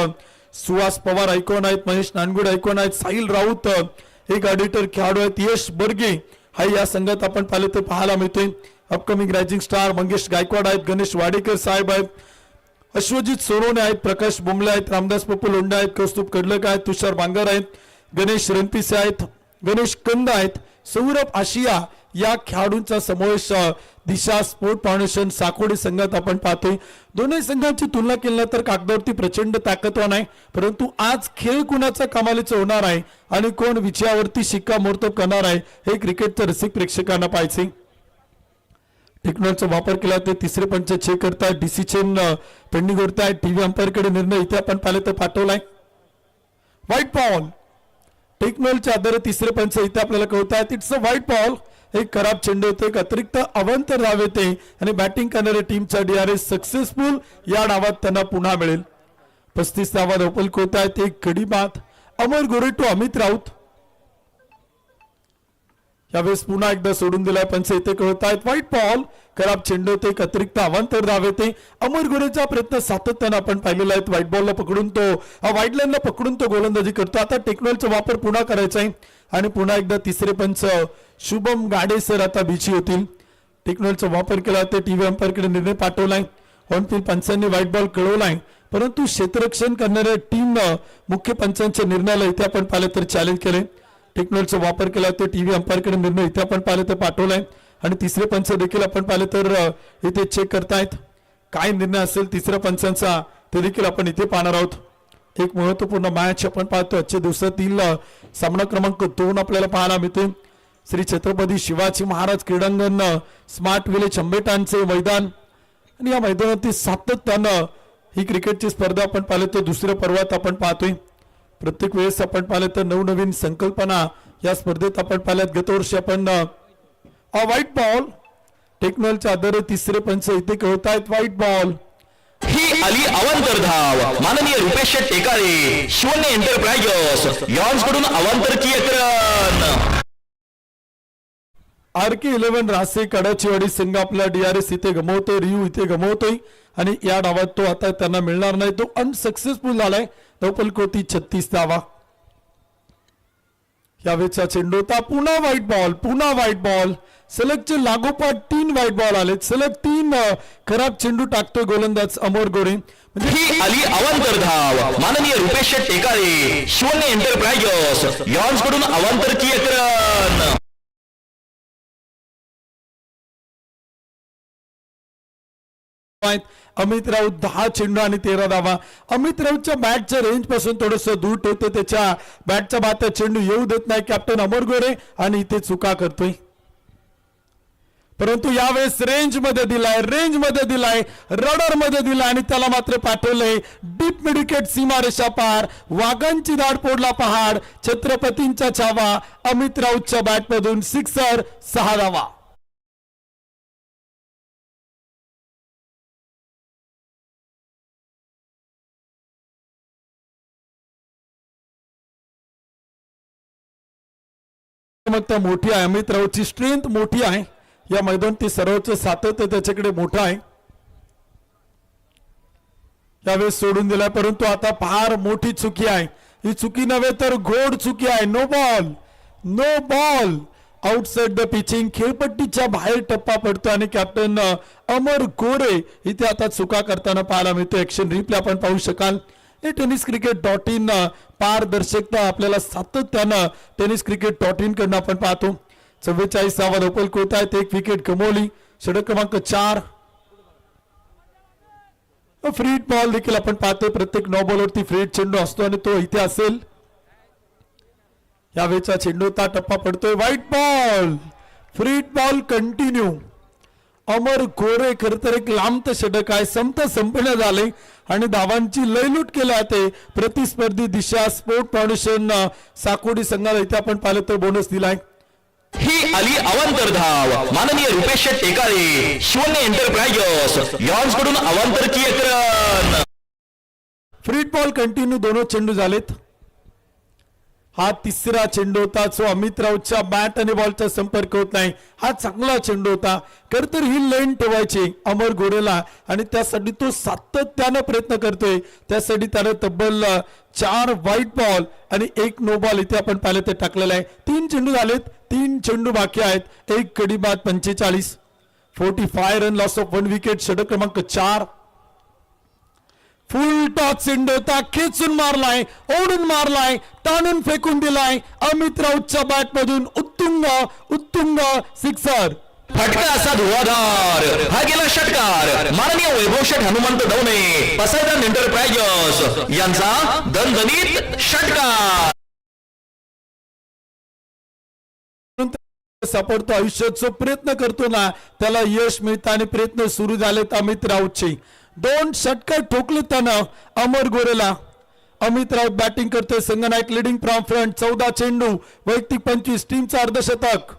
सुहास पवार ऐकून आहेत. महेश नानगुडे ऐकून आहेत. साहिल राऊत एक ऑडिटर खेळाडू आहेत. यश बर्गे हा या संघात आपण पाहिलं तर पाहायला मिळतोय. Upcoming rising star Mangesh Gaikwad आहेत. गणेश वाडेकर साहेब आहेत. अश्वजित सोनवणे आहेत. प्रकाश बोंबले आहेत. रामदास पप्पू लोंढे आहेत. कौस्तुभ कडलक आहेत. तुषार बांगर आहेत. गणेश रणपिसे आहेत. गणेश कंद आहेत. सौरभ आशिया या खेळाडूंचा समावेश दिशा स्पोर्ट फाउंडेशन साकोडी संघात आपण पाहतोय. दोन्ही संघांची तुलना केली तर कागदावरती प्रचंड ताकदवान आहे. परंतु आज खेळ कुणाचा कमालीचा होणार आहे आणि कोण विजयावरती शिक्कामोर्तब करणार आहे हे क्रिकेटच्या रसिक प्रेक्षकांना पाहायचे. टेक्नॉलॉजीचा वापर केला ते तिसरे पंच चेक करतायत. डिसिजन पेंडिंग वरती आहे. टीव्ही अंपायर कडे निर्णय इथे आपण पाहिलं तर पाठवलाय. व्हाईट बॉल टेक्नॉलॉजीच्या आधारे तिसरे पंच इथे आपल्याला कळतात. It's a white ball. एक खराब चेंडू होते. एक अतिरिक्त अवांतर धाव येते आणि बॅटिंग करणाऱ्या टीमचा DRS सक्सेसफुल या डावात त्यांना पुन्हा मिळेल. 35 धावा धावपल होत आहेत. एक कडी बाद अमर गोरे टू अमित राऊत यावेळेस पुन्हा एकदा सोडून दिलाय. पंच इथे कळत आहेत. व्हाईट बॉल खराब चेंडू होते. एक अतिरिक्त अवांतर धाव येते. अमर गोरेचा प्रयत्न सातत्यानं आपण पाहिलेला आहे. व्हाईट बॉलला पकडून तो व्हाईट लाईनला पकडून तो गोलंदाजी करतो. आता टेक्नॉलॉजीचा वापर पुन्हा करायचा आहे आणि पुन्हा एकदा तिसरे पंच शुभम गाडे सर आता बिची होतील. टेक्नॉलॉजीचा वापर केला ते टीव्ही अंपायरकडे निर्णय पाठवलाय. ऑनफिल्ड पंचांनी व्हाईट बॉल कळवलाय परंतु क्षेत्ररक्षण करणाऱ्या टीमनं मुख्य पंचांच्या निर्णयाला इथे आपण पाहिलं तर चॅलेंज केले. टेक्नॉलॉजीचा वापर केला ते टीव्ही अंपायरकडे निर्णय इथे आपण पाहिलं तर पाठवलाय आणि तिसरे पंच देखील आपण पाहिलं तर इथे चेक करतायत. काय निर्णय असेल तिसऱ्या पंचांचा ते देखील आपण इथे पाहणार आहोत. एक महत्वपूर्ण मॅच आपण पाहतो. आजच्या दिवसातील सामना क्रमांक 2 आपल्याला पाहायला मिळते. श्री छत्रपती शिवाजी महाराज क्रीडांगण स्मार्ट विलेज अंबेटांचे मैदान आणि या मैदानातील सातत्यानं ही क्रिकेटची स्पर्धा आपण पाहिलं तर दुसऱ्या पर्वात आपण पाहतोय. प्रत्येक वेळेस आपण पाहिलं तर नवनवीन संकल्पना या स्पर्धेत आपण पाहिल्यात. गत वर्षी आपण व्हाईट बॉल टेक्नॉलॉजीच्या आधारे तिसरे पंच इथे कळत आहेत. व्हाईट बॉल ही आली अवांतर धाव. माननीय रुपेश टेकाळे शिवन्य एंटरप्राइजेस यांकडून अवांतरची एक रन. RK11 रासे कडाचीवाडी संघ आपला DRS इथे गमवतोय. रियू इथे गमवतोय आणि या डावात तो आता त्यांना मिळणार नाही. तो अनसक्सेसफुल झालाय. धावपल कोती 36 धावा. यावेळेचा चेंडू होता. पुन्हा व्हाईट बॉल. पुन्हा व्हाईट बॉल. सलगचे लागोपाठ 3 व्हाईट बॉल आले. सलग 3 खराब चेंडू टाकतोय गोलंदाज अमर गोरे. ही आली अवांतर धाव. माननीय रुपेश टेकाळे शिवन्य एंटरप्राइजेस यांकडून अवांतरची एक रन. अमित राऊत 10 चेंडू आणि 13 धावा. अमित राऊतच्या बॅटच्या रेंज पासून थोडस दूर ठेवते. त्याच्या बॅटच्या बाता चेंडू येऊ देत नाही कॅप्टन अमर गोरे आणि इथे चुका करतोय. परंतु यावेळेस रेंज मध्ये दिलाय रडर मध्ये दिलाय आणि त्याला मात्र पाठवलंय डीप मिडविकेट सीमारेषा पार. वाघांची दाढ पोडला पहाड. छत्रपतींचा छावा. अमित राऊतच्या बॅट मधून सिक्सर 6 धावा. क्षमता मोठी आहे. अमित राऊतची स्ट्रेंथ मोठी आहे. या मैदान ती सर्वोच्च सातत्य त्याच्याकडे मोठं आहे. यावेळेस सोडून दिलाय, परंतु आता फार मोठी चुकी आहे. ही चुकी नव्हे तर घोड चुकी आहे. No ball, no ball, outside the pitching. खेळपट्टीच्या बाहेर टप्पा पडतो आणि कॅप्टन अमर गोरे इथे आता चुका करताना पाहायला मिळतो. ऍक्शन रिप्ले आपण पाहू शकाल. हे tenniscricket.in पारदर्शकता आपल्याला सातत्यानं tenniscricket.in कडनं आपण पाहतो. 44वा धावफलक होत आहेत. 1 विकेट गमावली. षटक क्रमांक 4. फ्रीड बॉल देखील आपण पाहतोय. प्रत्येक नो बॉलवरती फ्रीड चेंडू असतो आणि तो इथे असेल. यावेळेचा चेंडूचा टप्पा पडतोय. White ball, freed ball continue. Amar Gore खर तर एक लांब षटक आहे. संपणे झाले आणि धावांची लयलूट केली जाते. प्रतिस्पर्धी दिशा स्पोर्ट फाउंडेशन साकोडी संघाला इथे आपण पाहिलं तर बोनस दिलाय. ही आली अवांतर धाव. माननीय रुपेश टेकाळे, शिवन्य एंटरप्राइजेस यांकडून अवांतरची एक रन. Freed ball continue. दोन चेंडू झालेत. हा तिसरा चेंडू होता जो अमित राऊतच्या बॅट आणि बॉलचा संपर्क होत नाही. हा चांगला चेंडू होता. खर तर ही लेन ठेवायची अमर गोरेला आणि त्यासाठी तो सातत्यानं प्रयत्न करतोय. त्यासाठी त्याने तब्बल 4 व्हाईट बॉल आणि 1 नो बॉल इथे आपण पाहिलं ते टाकलेलं आहे. 3 चेंडू झालेत. 3 चेंडू बाकी आहेत. 1 कडी बाद 45. 45 रन, लॉस ऑफ 1 विकेट. षटक क्रमांक 4. फुल टॉस चेंडू होता. खेचून मारलाय, ओढून मारलाय, ताणून फेकून दिलाय अमित राऊतच्या बॅट मधून. उत्तुंग उत्तुंग सिक्सर. फटका असा धुवाधार. हा गेला षटकार माननीय वैभव शेठ हनुमंत डवणे, पसायदान एंटरप्राइजेस यांचा दणदणीत षटकार. सापडतो आयुष्यात जो प्रयत्न करतो ना त्याला यश मिळतं आणि प्रयत्न सुरू झालेत अमित राऊतचे. 2 षटकार ठोकले त्यानं अमर गोरेला. अमित राऊत बॅटिंग करतोय. संघनायक लिडिंग फ्रॉम फ्रंट. 14 चेंडू, वैयक्तिक 25, टीमचा अर्धशतक.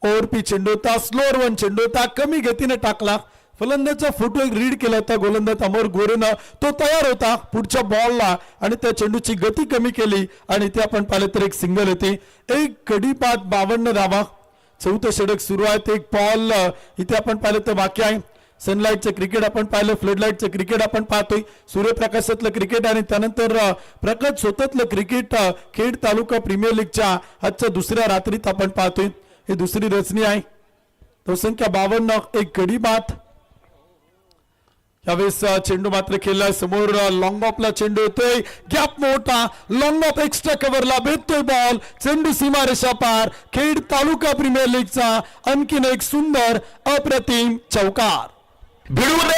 ओव्हरपी चेंडू होता. स्लोअर 1 चेंडू होता. कमी गतीने टाकला. फलंदाचा फुटवर्क रीड केला होता गोलंदाज अमर गोरेनं. तो तयार होता पुढच्या बॉलला आणि त्या चेंडूची गती कमी केली आणि इथे आपण पाहिलं तर एक सिंगल येते. 1 कडी बाद 52 धावा. 4थं षटक सुरू आहे. 1 बॉल इथे आपण पाहिलं तर बाकी आहे. सनलाइटचं क्रिकेट आपण पाहिलं. फ्लडलाइटचं क्रिकेट आपण पाहतोय. सूर्यप्रकाशातलं क्रिकेट आणि त्यानंतर प्रकाश स्वतःतलं क्रिकेट खेड तालुका प्रीमियर लीगच्या आजच्या दुसऱ्या रात्रीत आपण पाहतोय. ही दुसरी रचनी आहे. तो संख्या 52. 1 कडी बाद. यावेळेस चेंडू मात्र खेळलाय. समोर लॉंग ऑफला चेंडू येतोय. गॅप मोठा. लॉंग ऑफ एक्स्ट्रा कव्हरला भेटतोय बॉल. चेंडू सीमारेषा पार. खेड तालुका प्रीमियर लीगचा आणखीन एक सुंदर अप्रतिम चौकार. भिडू दे.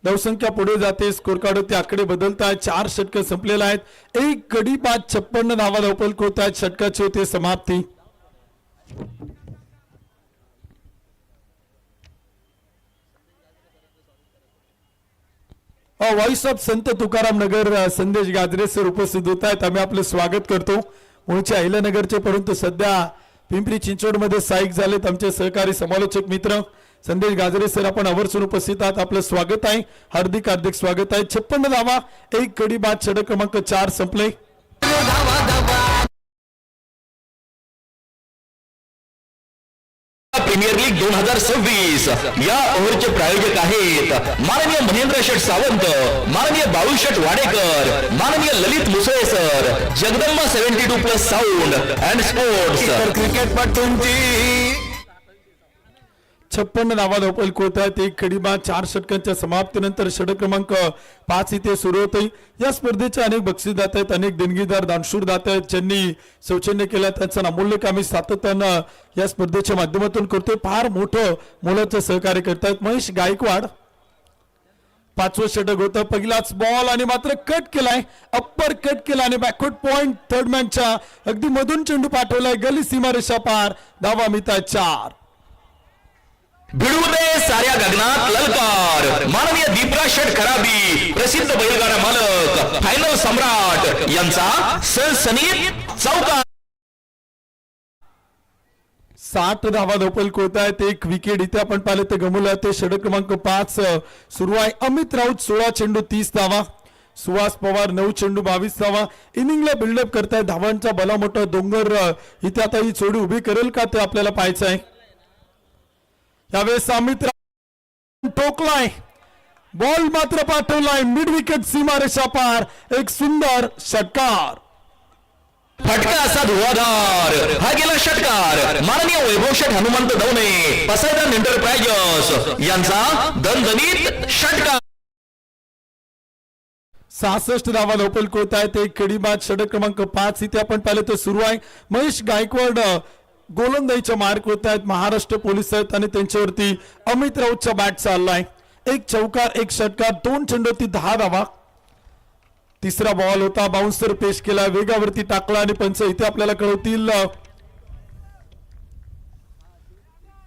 धावसंख्या पुढे जाते. स्कोर कार्ड होते. आकडे बदलत आहेत. 4 षटकं संपलेले आहेत. 1 कडी बाद 56 धावा धावफलक होत आहेत. षटकाची होते समाप्ती. व्हॉइस ऑफ संत तुकाराम नगर संदेश गाजरे सर उपस्थित होत आहेत. आम्ही आपलं स्वागत करतो. मूळचे अहिल्यानगरचे परंतु सध्या पिंपरी चिंचवड मध्ये सहाय्यक झालेत आमचे सहकारी समालोचक मित्र संदेश गाजरे सर. आपण आवर्जून उपस्थित आहात. आपलं स्वागत आहे. हार्दिक हार्दिक स्वागत आहे. 56 धावा 1 कडी बाद. षटक क्रमांक 4 संपले. प्रीमियर लीग 2026 या ओव्हरचे प्रायोजक आहेत माननीय महेंद्र शेठ सावंत, माननीय बाळू शेठ वाडेकर, माननीय Lalit Musale sir, Jagdamba 72+ sound and sports. क्रिकेटपटूंची 56 धावा धावफलक होत आहेत. 1 कडी बाद 4 षटकांच्या समाप्तीनंतर षटक क्रमांक 5 इथे सुरू होते. या स्पर्धेचे अनेक बक्षीसदात आहेत, अनेक देणगीदार दानशूर दाते आहेत ज्यांनी सौजन्य केलं. त्यांचं अमूल्य काम आम्ही सातत्यानं या स्पर्धेच्या माध्यमातून करतोय. फार मोठं मोलाचं सहकार्य करतायत. महेश गायकवाड. 5वं षटक होतं. पहिलाच बॉल आणि मात्र कट केलाय. अप्पर कट केला आणि बॅकवर्ड पॉइंट थर्ड मॅनच्या अगदी मधून चेंडू पाठवलाय. गली सीमारेषा पार. धावा मिळतात 4. भिडू दे साऱ्या गगनात ललकार. माननीय दीपराज शेठ खराबी, प्रसिद्ध बैलगाडा मालक, फायनल सम्राट यांचा सनसनीत चौकार. 60 धावा धोपल कोत आहेत. एक विकेट इथे आपण पाहिले ते गमवलं ते षटक क्रमांक 5 सुरू आहे. अमित राऊत 16 चेंडू 30 धावा, सुहास पवार 9 चेंडू 22 धावा. इनिंगला बिल्डअप करताय. धावांचा भला मोठा डोंगर इथे आता ही जोडी उभी करेल का ते आपल्याला पाहायचं आहे. यावेळेस अमित राऊत टोकलाय, बॉल मात्र पाठवलाय मिड विकेट सीमारेषा पार. एक सुंदर षटकार. फटका असा धुवाधार हा गेला षटकार माननीय वैभव शेठ हनुमंत दवणे पसायदान एंटरप्राइजेस यांचा दणदणीत षटकार. 66 धावा लोपल कोत आहेत. एक कडी बाद षटक क्रमांक 5 इथे आपण पाहिलं तर सुरू आहे. महेश गायकवाड गोलंदाजीच्या मार्क होत आहेत. महाराष्ट्र पोलीस आहेत आणि त्यांच्यावरती अमित राऊतचा बॅट चाललाय. एक चौकार, एक षटकार, 2 चेंडूवरती 10 धावा. तिसरा बॉल होता, बाउन्सर पेश केला, वेगावरती टाकला आणि पंच इथे आपल्याला कळवतील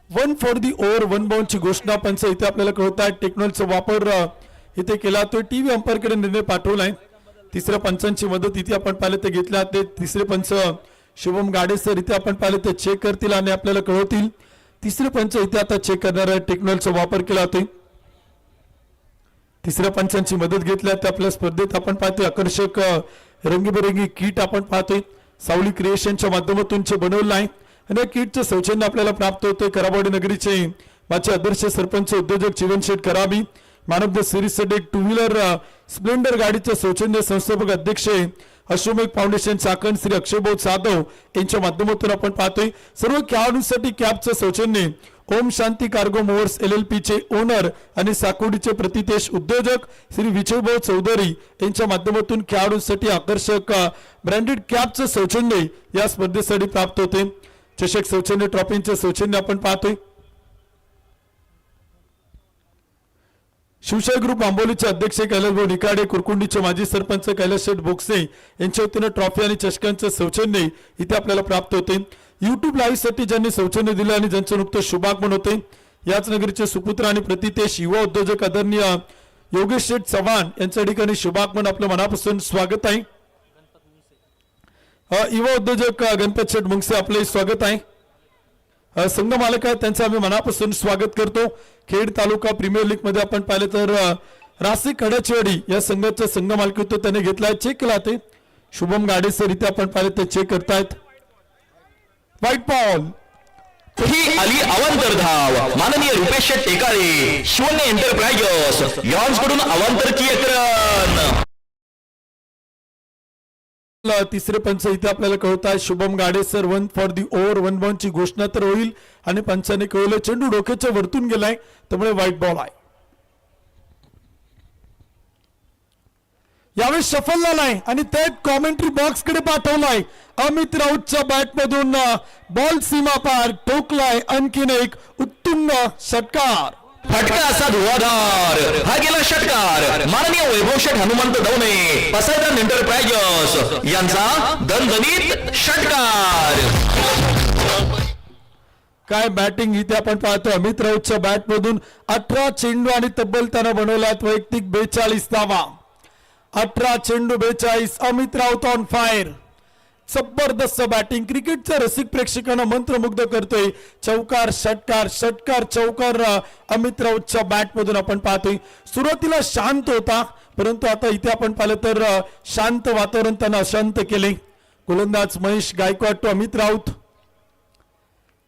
1 फॉर दी ओव्हर 1 बाउंडची घोषणा पंच इथे आपल्याला कळवत आहेत. टेक्नॉलॉजीचा वापर इथे केला. तो टीव्ही अंपायरकडे निर्णय पाठवलाय. तिसऱ्या पंचांची मदत इथे आपण पाहिलं ते घेतल्या. ते तिसरे पंच शुभम गाडे सर इथे आपण पाहिलं ते चेक करतील आणि आपल्याला कळवतील. तिसरे पंच इथे आता चेक करणार आहे. टेक्नॉलॉजीचा वापर केला होता. तिसऱ्या पंचांची मदत घेतल्या. त्या आपल्या स्पर्धेत आपण पाहतोय आकर्षक रंगीबेरंगी किट आपण पाहतोय. सावली क्रिएशनच्या माध्यमातून बनवलं आहे आणि या किटचं सौजन्य आपल्याला प्राप्त होतंय. कराबाडी नगरीचे माझे आदर्श सरपंच उद्योजक जीवनशेठ कराबी, मॅन ऑफ द सिरीज साठी 2 व्हीलर स्प्लेंडर गाडीचं सौजन्य संस्थापक अध्यक्ष अश्वमेघ फाउंडेशन चाकण श्री अक्षयभाऊ जाधव यांच्या माध्यमातून आपण पाहतोय. सर्व खेळाडूंसाठी कॅबचं सौजन्य Om Shanti cargo mowers LLP चे ओनर आणि साकोडीचे प्रतितेश उद्योजक श्री विजयभाऊ चौधरी यांच्या माध्यमातून खेळाडूंसाठी आकर्षक ब्रँडेड कॅबचं सौजन्य या स्पर्धेसाठी प्राप्त होते. चषक सौजन्य ट्रॉफीचे सौजन्य आपण पाहतोय. शिवशाही ग्रुप आंबोलीचे अध्यक्ष कैलासभाऊ निकाडे, कुरकुंडीचे माजी सरपंच कैलास शेठ बोक्से यांच्या वतीने ट्रॉफी आणि चषकांचं सौजन्य इथे आपल्याला प्राप्त होते. युट्यूब लाईव्ह साठी ज्यांनी सौजन्य दिलं आणि ज्यांचं नुकतं शुभागमन होते याच नगरीचे सुपुत्र आणि प्रतितेश युवा उद्योजक आदरणीय योगेश शेठ चव्हाण यांच्या ठिकाणी शुभागमन आपलं मनापासून स्वागत आहे. युवा उद्योजक गणपत शेठ मुंगसे आपले स्वागत आहे. संघ मालक आहेत त्यांचं आम्ही मनापासून स्वागत करतो. खेड तालुका प्रीमियर लीग मध्ये आपण पाहिलं तर रासिक खडाचेवाडी या संघाचं संघ मालकीत्व त्याने घेतलाय. चेक केला ते शुभम गाडे सर इथे आपण पाहिलं ते चेक करतायत. व्हाईट बॉल ही आली अवांतर धाव माननीय रुपेश शेठ टेकाळे शिवन्य एंटरप्राइजेस यांच्याकडून अवांतरची एक रन. तिसरे पंच इथे आपल्याला कळत आहे. शुभम गाडे सर 1 फॉर दी ओव्हर 1 बाउंडची घोषणा तर होईल आणि पंचाने कळवलं चेंडू डोक्याच्या वरतून गेलाय त्यामुळे व्हाईट बॉल आहे. यावेळी शफल झालाय आणि ते कॉमेंट्री बॉक्स कडे पाठवलाय. अमित राऊतच्या बॅट मधून बॉल सीमा पार ठोकलाय. आणखीन एक उत्तुंग षटकार. फटका असा धुवाधार हा गेला षटकार माननीय वैभव शेठ हनुमंत दवणे पसायदान एंटरप्राइजेस यांचा दणदणीत षटकार. काय बॅटिंग इथे आपण पाहतो. अमित राऊतच्या बॅट मधून 18 चेंडू आणि तब्बल त्यानं बनवल्यात वैयक्तिक 42 धावा. 18 चेंडू 42. Amit Raut on fire. जबरदस्त बॅटिंग. क्रिकेटच्या रसिक प्रेक्षकांना मंत्रमुग्ध करतोय. चौकार षटकार षटकार चौकार अमित राऊतच्या बॅट मधून आपण पाहतोय. सुरुवातीला शांत होता परंतु आता इथे आपण पाहिलं तर शांत वातावरण त्यानं अशांत केले. गोलंदाज महेश गायकवाड तो अमित राऊत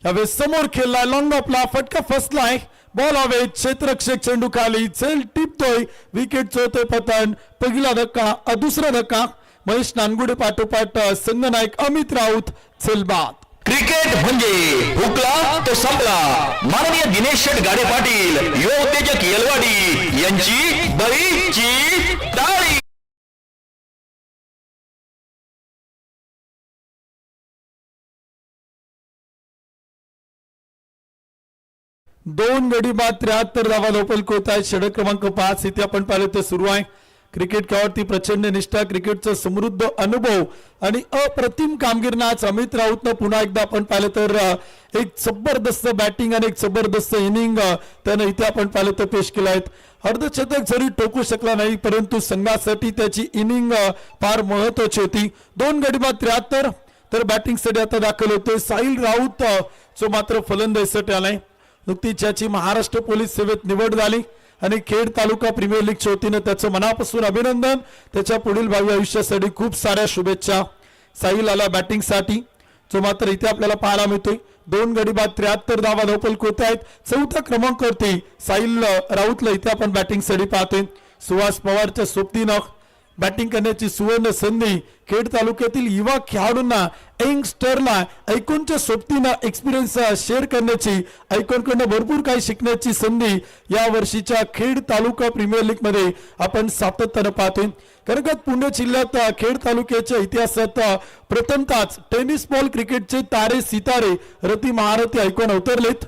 यावेळेस समोर खेळलाय. लॉंग ऑफला फटका फसलाय. बॉल हवे क्षेत्ररक्षक चेंडू खाली चेल टिपतोय. विकेट चोरतोय पतन. पहिला धक्का दुसरा धक्का. महेश नानगुडे पाठोपाठ संघनायक अमित राऊत झेलबाद. क्रिकेट म्हणजे हुकला तो संपला. माननीय दिनेश शेठ गाडे पाटील युवा उद्योजक येलवाडी यांची बळीची टाळी. दोन गडी बाद 73 धावा लोपल कोत आहे. षटक क्रमांक 5 इथे आपण पाहिलं ते सुरू आहे. क्रिकेट खेळावरती प्रचंड निष्ठा, क्रिकेटचा समृद्ध अनुभव आणि अप्रतिम कामगिरीनं आज अमित राऊतनं पुन्हा एकदा आपण पाहिलं तर एक जबरदस्त बॅटिंग आणि एक जबरदस्त इनिंग त्यानं इथे आपण पाहिलं तर पेश केलं आहेत. अर्धशतक जरी टोकू शकला नाही परंतु संघासाठी त्याची इनिंग फार महत्वाची होती. दोन गडी बाद 73 तर बॅटिंगसाठी आता दाखल होते साहिल राऊत जो मात्र फलंदाजीसाठी आलाय. नुकतीच ज्याची महाराष्ट्र पोलीस सेवेत निवड झाली आणि खेड तालुका प्रीमियर लीगच्या वतीनं त्याचं मनापासून अभिनंदन. त्याच्या पुढील भावी आयुष्यासाठी खूप साऱ्या शुभेच्छा. साहिल आला बॅटिंगसाठी जो मात्र इथे आपल्याला पाहायला मिळतोय. 2 गडी बाद 73 धावा धावफलक होत आहेत. 4थ्या क्रमांकावरती साहिल राऊतला इथे आपण बॅटिंगसाठी पाहतोय. सुहास पवारच्या सोबतीनं बॅटिंग करण्याची सुवर्ण संधी. खेड तालुक्यातील युवा खेळाडूंना यंगस्टरला ऐकूनच्या सोबतीनं एक्सपिरियन्स शेअर करण्याची, ऐकूनकडनं भरपूर काही शिकण्याची संधी या वर्षीच्या खेड तालुका प्रीमियर लीग मध्ये आपण सातत्यानं पाहतोय. कारण का पुणे जिल्ह्यात खेड तालुक्याच्या इतिहासात प्रथमतःच टेनिस बॉल क्रिकेटचे तारे सितारे रती महारथी ऐकून अवतरलेत.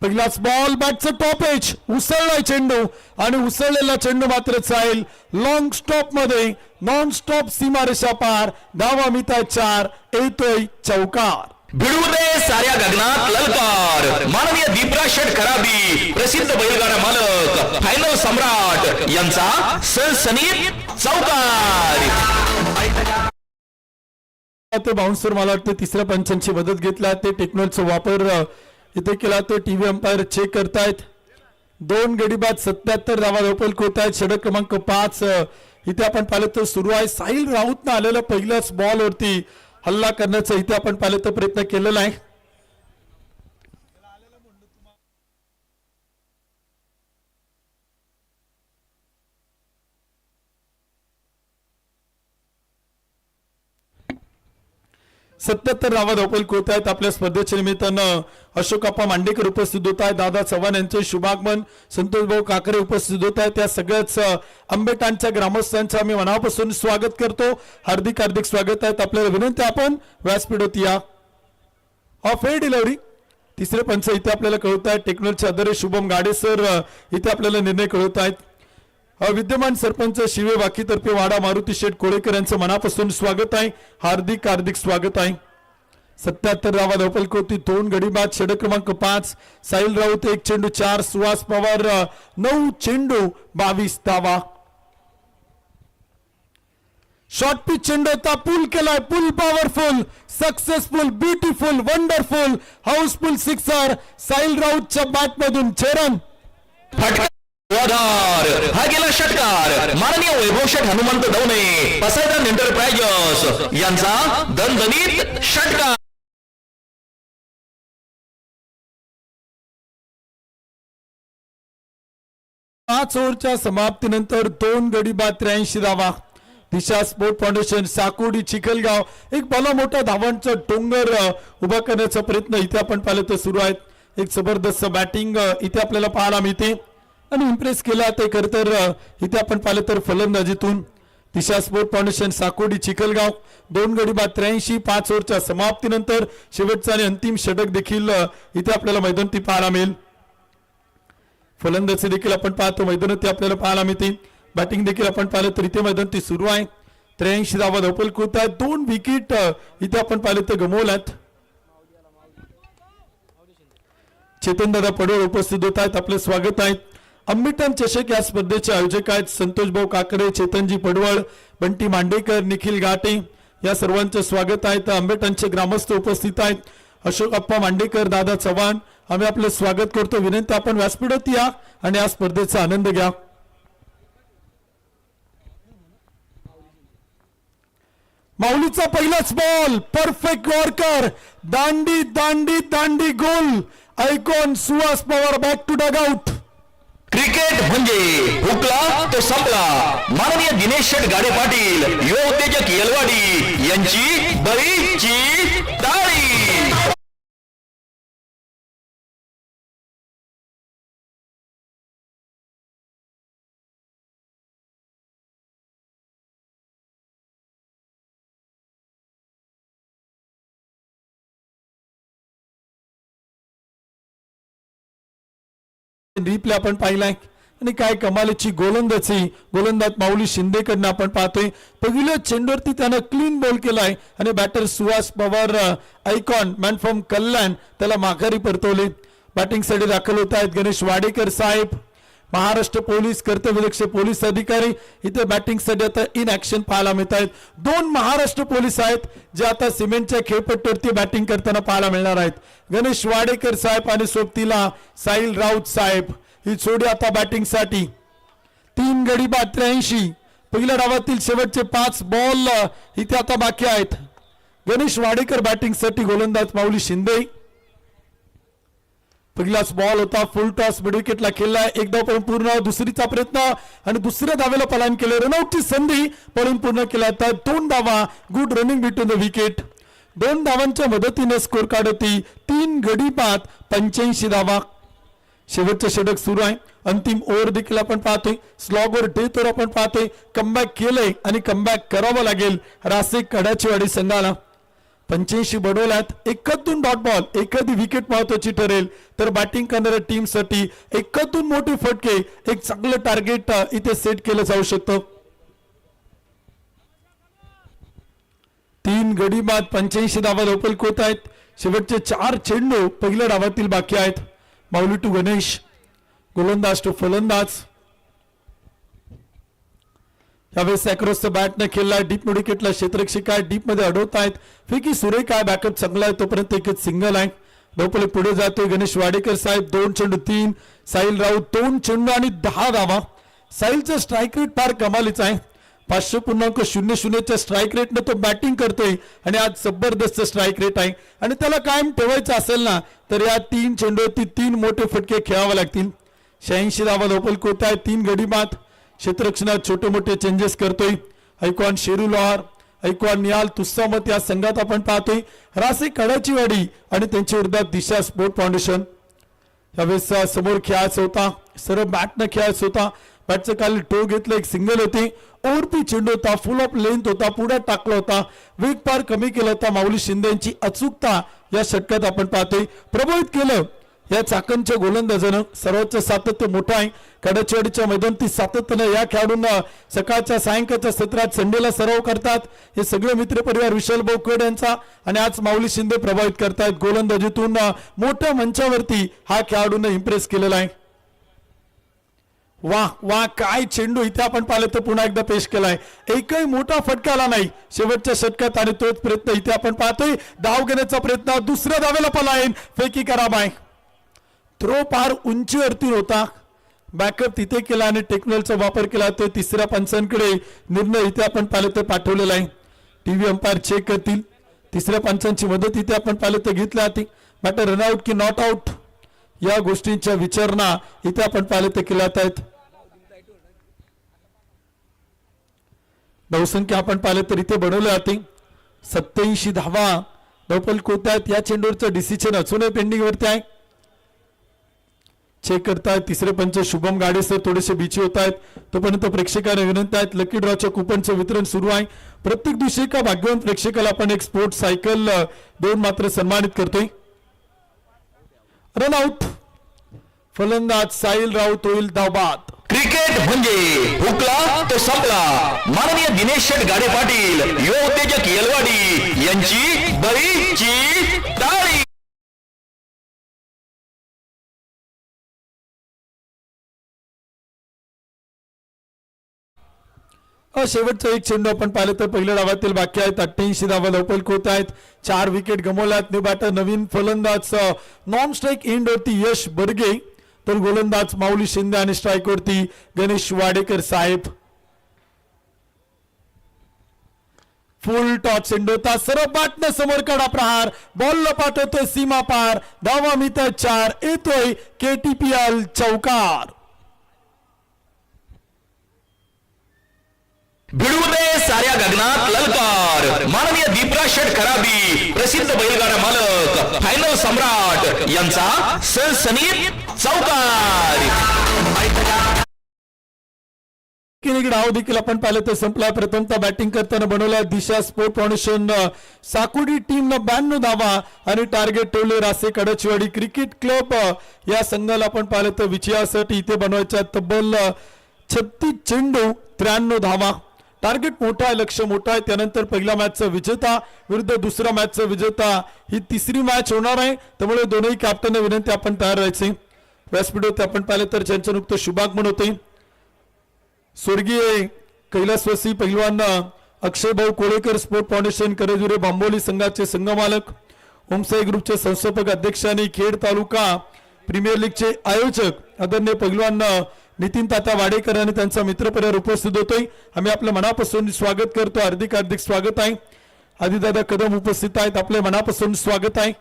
पहिलाच बॉल बॅटचं टॉप एज उसळलाय चेंडू आणि उसळलेला चेंडू मात्र जाईल लॉंग स्टॉप मध्ये. नॉन स्टॉप सीमारेषा पार. धावा मिळताय 4. येतोय चौकार. भिडू दे साऱ्या गगनात ललकार. माननीय दीपराज शेठ खराबी प्रसिद्ध बैलगाडा मालक फायनल सम्राट यांचा सनसनीत चौकार. ते बाउन्सर मला वाटतं तिसऱ्या पंचांची मदत घेतला. ते टेक्नॉलॉजीचा वापर इथे केला. ते टीव्ही अंपायर चेक करतायत. 2 गडी बाद 77 धावा धावफलक होत आहेत. षटक क्रमांक 5 इथे आपण पाहिलं तर सुरू आहे. साहिल राऊतनं आलेल्या पहिल्याच बॉल वरती हल्ला करण्याचा इथे आपण पाहिलं तर प्रयत्न केलेला आहे. सत्याहत्तर धावा धावफलक होत आहेत. आपल्या स्पर्धेच्या निमित्तानं अशोक अप्पा मांडेकर उपस्थित होत आहेत. दादा चव्हाण यांचे शुभागमन. संतोष भाऊ काकरे उपस्थित होत आहेत. त्या सगळ्याच आंबेटांच्या ग्रामस्थांचं आम्ही मनापासून स्वागत करतो. हार्दिक हार्दिक स्वागत आहेत. आपल्याला विनंती आपण व्यासपीठावरती या. ऑफ एअर डिलिव्हरी तिसरे पंच इथे आपल्याला कळवत आहेत. टेक्नॉलॉजी आधारे शुभम गाडे सर इथे आपल्याला निर्णय कळवत आहेत. विद्यमान सरपंच शिवे वाकीतर्फे वाडा मारुती शेठ कोळेकर यांचं मनापासून स्वागत आहे. हार्दिक हार्दिक स्वागत आहे. 77 धावा धावफलक होती. 2 गडी बाद. षटक क्रमांक 5 साहिल राऊत 1 चेंडू 4. सुहास पवार 9 चेंडू 22 धावा. शॉर्ट पिच चेंडू होता. पुल केलाय. Pull powerful successful beautiful wonderful houseful sixer Sahil राऊतच्या बॅट मधून चरण हा गेला षटकार माननीय वैभव शेठ हनुमंत दवणे पसायदान एंटरप्राइजेस यांचा दणदणीत षटकार. पाच ओव्हरच्या समाप्तीनंतर 2 गडी बाद 83 धावा. दिशा स्पोर्ट फाउंडेशन साकोडी चिखलगाव एक भला मोठा धावांचा डोंगर उभा करण्याचा प्रयत्न इथे आपण पाहिलं तर सुरू आहेत. एक जबरदस्त बॅटिंग इथे आपल्याला पाहायला मिळते आणि इम्प्रेस केला ते खरं तर इथे आपण पाहिलं तर फलंदाजीतून. दिशा स्पोर्ट फाउंडेशन साकोडी चिखलगाव 2 गडी बाद 83. 5 ओव्हरच्या समाप्तीनंतर शेवटचा आणि अंतिम षटक देखील इथे आपल्याला मैदानात पाहायला मिळेल. फलंदाजी देखील आपण पाहतो मैदानात आपल्याला पाहायला मिळते. बॅटिंग देखील आपण पाहिलं तर इथे मैदानात सुरू आहे. 83 धावा धावफलक होत आहेत. 2 विकेट इथे आपण पाहिलं तर गमावल्यात. चेतन दादा पडवळ उपस्थित होत आहेत. आपले स्वागत आहे. अंबिटन चषक या स्पर्धेचे आयोजक आहेत संतोष भाऊ काकडे, चेतनजी पडवळ, बंटी मांडेकर, निखिल घाटे या सर्वांचे स्वागत आहे. अंबिटनचे ग्रामस्थ उपस्थित आहेत. अशोक अप्पा मांडेकर, दादा चव्हाण आम्ही आपलं स्वागत करतो. विनंती आपण व्यासपीठात या आणि या स्पर्धेचा आनंद घ्या. माऊलीचा पहिलाच बॉल परफेक्ट वॉर्कर दांडी दांडी दांडी गोल icon Suhas Pawar back to dugout. Cricket म्हणजे हुकला तो संपला. माननीय दिनेश शेठ गाडे पाटील युवा उद्योजक येलवाडी यांची बळीची टाळी. रिप्ले आपण पाहिलाय आणि काय कमालीची गोलंदाज माऊली शिंदेकडनं आपण पाहतोय. पहिल्या चेंडूवरती त्यानं क्लीन बॉल केलाय आणि batter Suhas Pawar icon man from Kalyan त्याला माघारी परतवले. बॅटिंग साठी दाखल होत आहेत गणेश वाडेकर साहेब, महाराष्ट्र पोलीस कर्तव्यदक्ष पोलीस अधिकारी इथे बॅटिंगसाठी आता इन ऍक्शन पाहायला मिळत आहेत. 2 महाराष्ट्र पोलीस आहेत जे आता सिमेंटच्या खेळपट्टीवरती बॅटिंग करताना पाहायला मिळणार आहेत. गणेश वाडेकर साहेब आणि सोबतीला साहिल राऊत साहेब ही जोडी आता बॅटिंगसाठी. 3 गडी बाद 83. पहिल्या डावातील शेवटचे 5 बॉल इथे आता बाकी आहेत. गणेश वाडेकर बॅटिंगसाठी, गोलंदाज माऊली शिंदे. पहिलाच बॉल होता, फुल टॉस मिड विकेटला खेळलाय. एक धाव पळून पूर्ण, दुसरीचा प्रयत्न आणि दुसऱ्या धावेला पलायन केले. रनआउटची संधी पळून पूर्ण केला. तर 2 धावा, good running between the wicket. 2 धावांच्या मदतीने स्कोर कार्ड होती 3 गडी बाद 85 धावा. शेवटचं षटक सुरू आहे. अंतिम ओव्हर देखील आपण पाहतोय. स्लॉगवर डेथवर आपण पाहतोय. कमबॅक केलंय आणि कमबॅक करावं लागेल रासे कडाचीवाडी संघाला. 85 बडवल्यात. एकातून डॉट बॉल, एखादी विकेट महत्वाची ठरेल तर बॅटिंग करणाऱ्या टीमसाठी एकातून मोठे फटके, एक चांगलं टार्गेट इथे सेट केलं जाऊ शकतं. 3 गडी बाद 85 धावा धावपल होत आहेत. शेवटचे 4 चेंडू पहिल्या डावातील बाकी आहेत. माऊली टू गणेश, गोलंदाज टू फलंदाज. यावेळेस अक्रॉस द बॅट न खेळलाय. डीप मिड विकेटला क्षेत्ररक्षक आहे, डीप मध्ये अडवत आहेत. फेकी सुरेख आहे, बॅकअप चांगला आहे. तोपर्यंत एकच सिंगल आहे. धावपल पुढे जातोय गणेश वाडेकर साहेब. 2 चेंडू 3. साहिल राऊत 2 चेंडू आणि 10 धावा. साहिलचं स्ट्राईक रेट फार कमालीच आहे. 500.00च्या स्ट्राईक रेटने तो बॅटिंग करतोय आणि आज जबरदस्त स्ट्राईक रेट आहे. आणि त्याला कायम ठेवायचं असेल ना तर या 3 चेंडूवरती 3 मोठे फटके खेळावे लागतील. 86 धावा धावपल होत आहे. 3 गडी बाद. क्षेत्ररक्षणात छोटे मोठे चेंजेस करतोय. ऐकवान शेरू लोहार, ऐकवान निहाल तुस्सामत या संघात आपण पाहतोय. रासे कडाचीवाडी आणि त्यांच्या विरोधात दिशा स्पोर्ट फाउंडेशन. यावेळेस समोर खेळायचा होता, सरळ बॅटनं खेळायचा होता. बॅटचं खाली टो घेतलं, एक सिंगल होती. ओव्हरपी चेंडू होता, फुल ऑफ लेंथ होता, पुढे टाकला होता. वेग फार कमी केला होता. माऊली शिंदे यांची अचूकता या षटकात आपण पाहतोय. प्रभावित केलं या चाकणच्या गोलंदाजानं. सर्वोच्च सातत्य मोठं आहे. कडाचीवाडीच्या मैदानात सातत्यानं या खेळाडूंना सकाळच्या सायंकाळच्या सत्रात संडेला सराव करतात. हे सगळे मित्रपरिवार विशाल बोकड यांचा आणि आज माऊली शिंदे प्रभावित करतायत. गोलंदाजीतून मोठ्या मंचावरती हा खेळाडूंना इम्प्रेस केलेला आहे. वाह वाह, काय चेंडू इथे आपण पाहिलं तर पुन्हा एकदा पेश केलाय. एकही मोठा फटका आला नाही शेवटच्या षटकात आणि तोच प्रयत्न इथे आपण पाहतोय. धाव घेण्याचा प्रयत्न, दुसऱ्या धावेला पलायन, फेकी खराब आहे. थ्रो पार उंचीवरती होता. बॅकअप तिथे केला आणि टेक्नॉलॉजीचा वापर केला. ते तिसऱ्या पंचांकडे निर्णय इथे आपण पाहिलं तर पाठवलेला आहे. टीव्ही अंपायर चेक करतील. तिसऱ्या पंचांची मदत इथे आपण पाहिलं तर घेतली जाते. बॅटर रनआउट की नॉट आउट या गोष्टींच्या विचारणा इथे आपण पाहिलं तर केल्या आहेत. धावसंख्या आपण पाहिलं तर इथे बनवले जाते. 87 धावा धावपल होत आहेत. या चेंडूवरचं डिसिजन अजूनही पेंडिंग वरती आहे. चेक करतायत तिसरे पंच शुभम गाडेसर थोडेसे बिची होत आहेत. तोपर्यंत प्रेक्षकांना विनंती आहेत, लकी ड्रॉच्या कुपनचं वितरण सुरू आहे. प्रत्येक दिवशी एका भाग्यवान प्रेक्षकाला आपण एक स्पोर्ट सायकल 2 मात्र सन्मानित करतोय. रनआउट. फलंदाज साहिल राऊत होईल धावबाद. क्रिकेट म्हणजे हुकला तो संपला. माननीय दिनेश शेठ गाडे पाटील, युवा उत्तेजक येलवाडी यांची बळीची टाळी. शेवटचा एक चेंडू आपण पाहिलं तर पहिल्या डावातील बाकी आहेत. 88 धावा धावपल होत आहेत. 4 विकेट गमावल्यात. न्यू बॅटर नवीन फलंदाज नॉन स्ट्राईक एंड वरती यश बर्गे, तर गोलंदाज माऊली शिंदे आणि स्ट्राईक वरती गणेश वाडेकर साहेब. फुल टॉस चेंडू होता. सरळ बॅटनं समोर काढा प्रहार. बॉलला पाठवतोय सीमा पार. धावा मिळत 4. येतोय KTPL चौकार. भिडू दे साऱ्या गगनात ललकार. माननीय दीपराज शेठ खराबी, प्रसिद्ध बैलगाडा मालक, फायनल सम्राट यांचा सनसनीत चौकार. डाव देखील आपण पाहिलं तर संपला. प्रथमतः बॅटिंग करताना बनवला दिशा स्पोर्ट फाउंडेशन साकुडी टीमनं 92 धावा आणि टार्गेट ठेवले रासे कडाचीवाडी क्रिकेट क्लब या संघाला आपण पाहिलं तर विजयासाठी इथे बनवायच्या तब्बल 36 चेंडू 93 धावा. टार्गेट मोठा आहे, लक्ष मोठा आहे. त्यानंतर पहिल्या मॅचचा विजेता विरुद्ध दुसऱ्या मॅचचा विजेता ही तिसरी मॅच होणार आहे. त्यामुळे दोनही कॅप्टनना विनंती आपण तयार राहायचे. व्यासपीठावरती आपण पाहिलं तर ज्यांचं नुकतं शुभागमन होते स्वर्गीय कैलासवासी पैलवान अक्षय भाऊ कोळेकर स्पोर्ट फाउंडेशन करेजुरे बांबोली संघाचे संघमालक ओमसाई ग्रुपचे संस्थापक अध्यक्ष आणि खेड तालुका प्रीमियर लीगचे आयोजक आदरणीय पैलवान नितीन तात्या वाडेकर आणि त्यांचा मित्रपरिवार उपस्थित होतोय. आम्ही आपल्या मनापासून स्वागत करतो. हार्दिक हार्दिक स्वागत आहे. आदिदादा कदम उपस्थित आहेत. आपले मनापासून स्वागत आहे.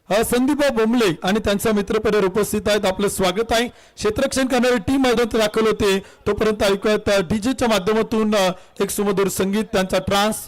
संदीप बोंबले आणि त्यांचा मित्रपरिवार उपस्थित आहेत. आपलं स्वागत आहे. क्षेत्ररक्षण करणारी टीम मैदानात दाखल होते तोपर्यंत ऐकूयात डीजेच्या माध्यमातून एक सुमधुर संगीत त्यांचा ट्रान्स.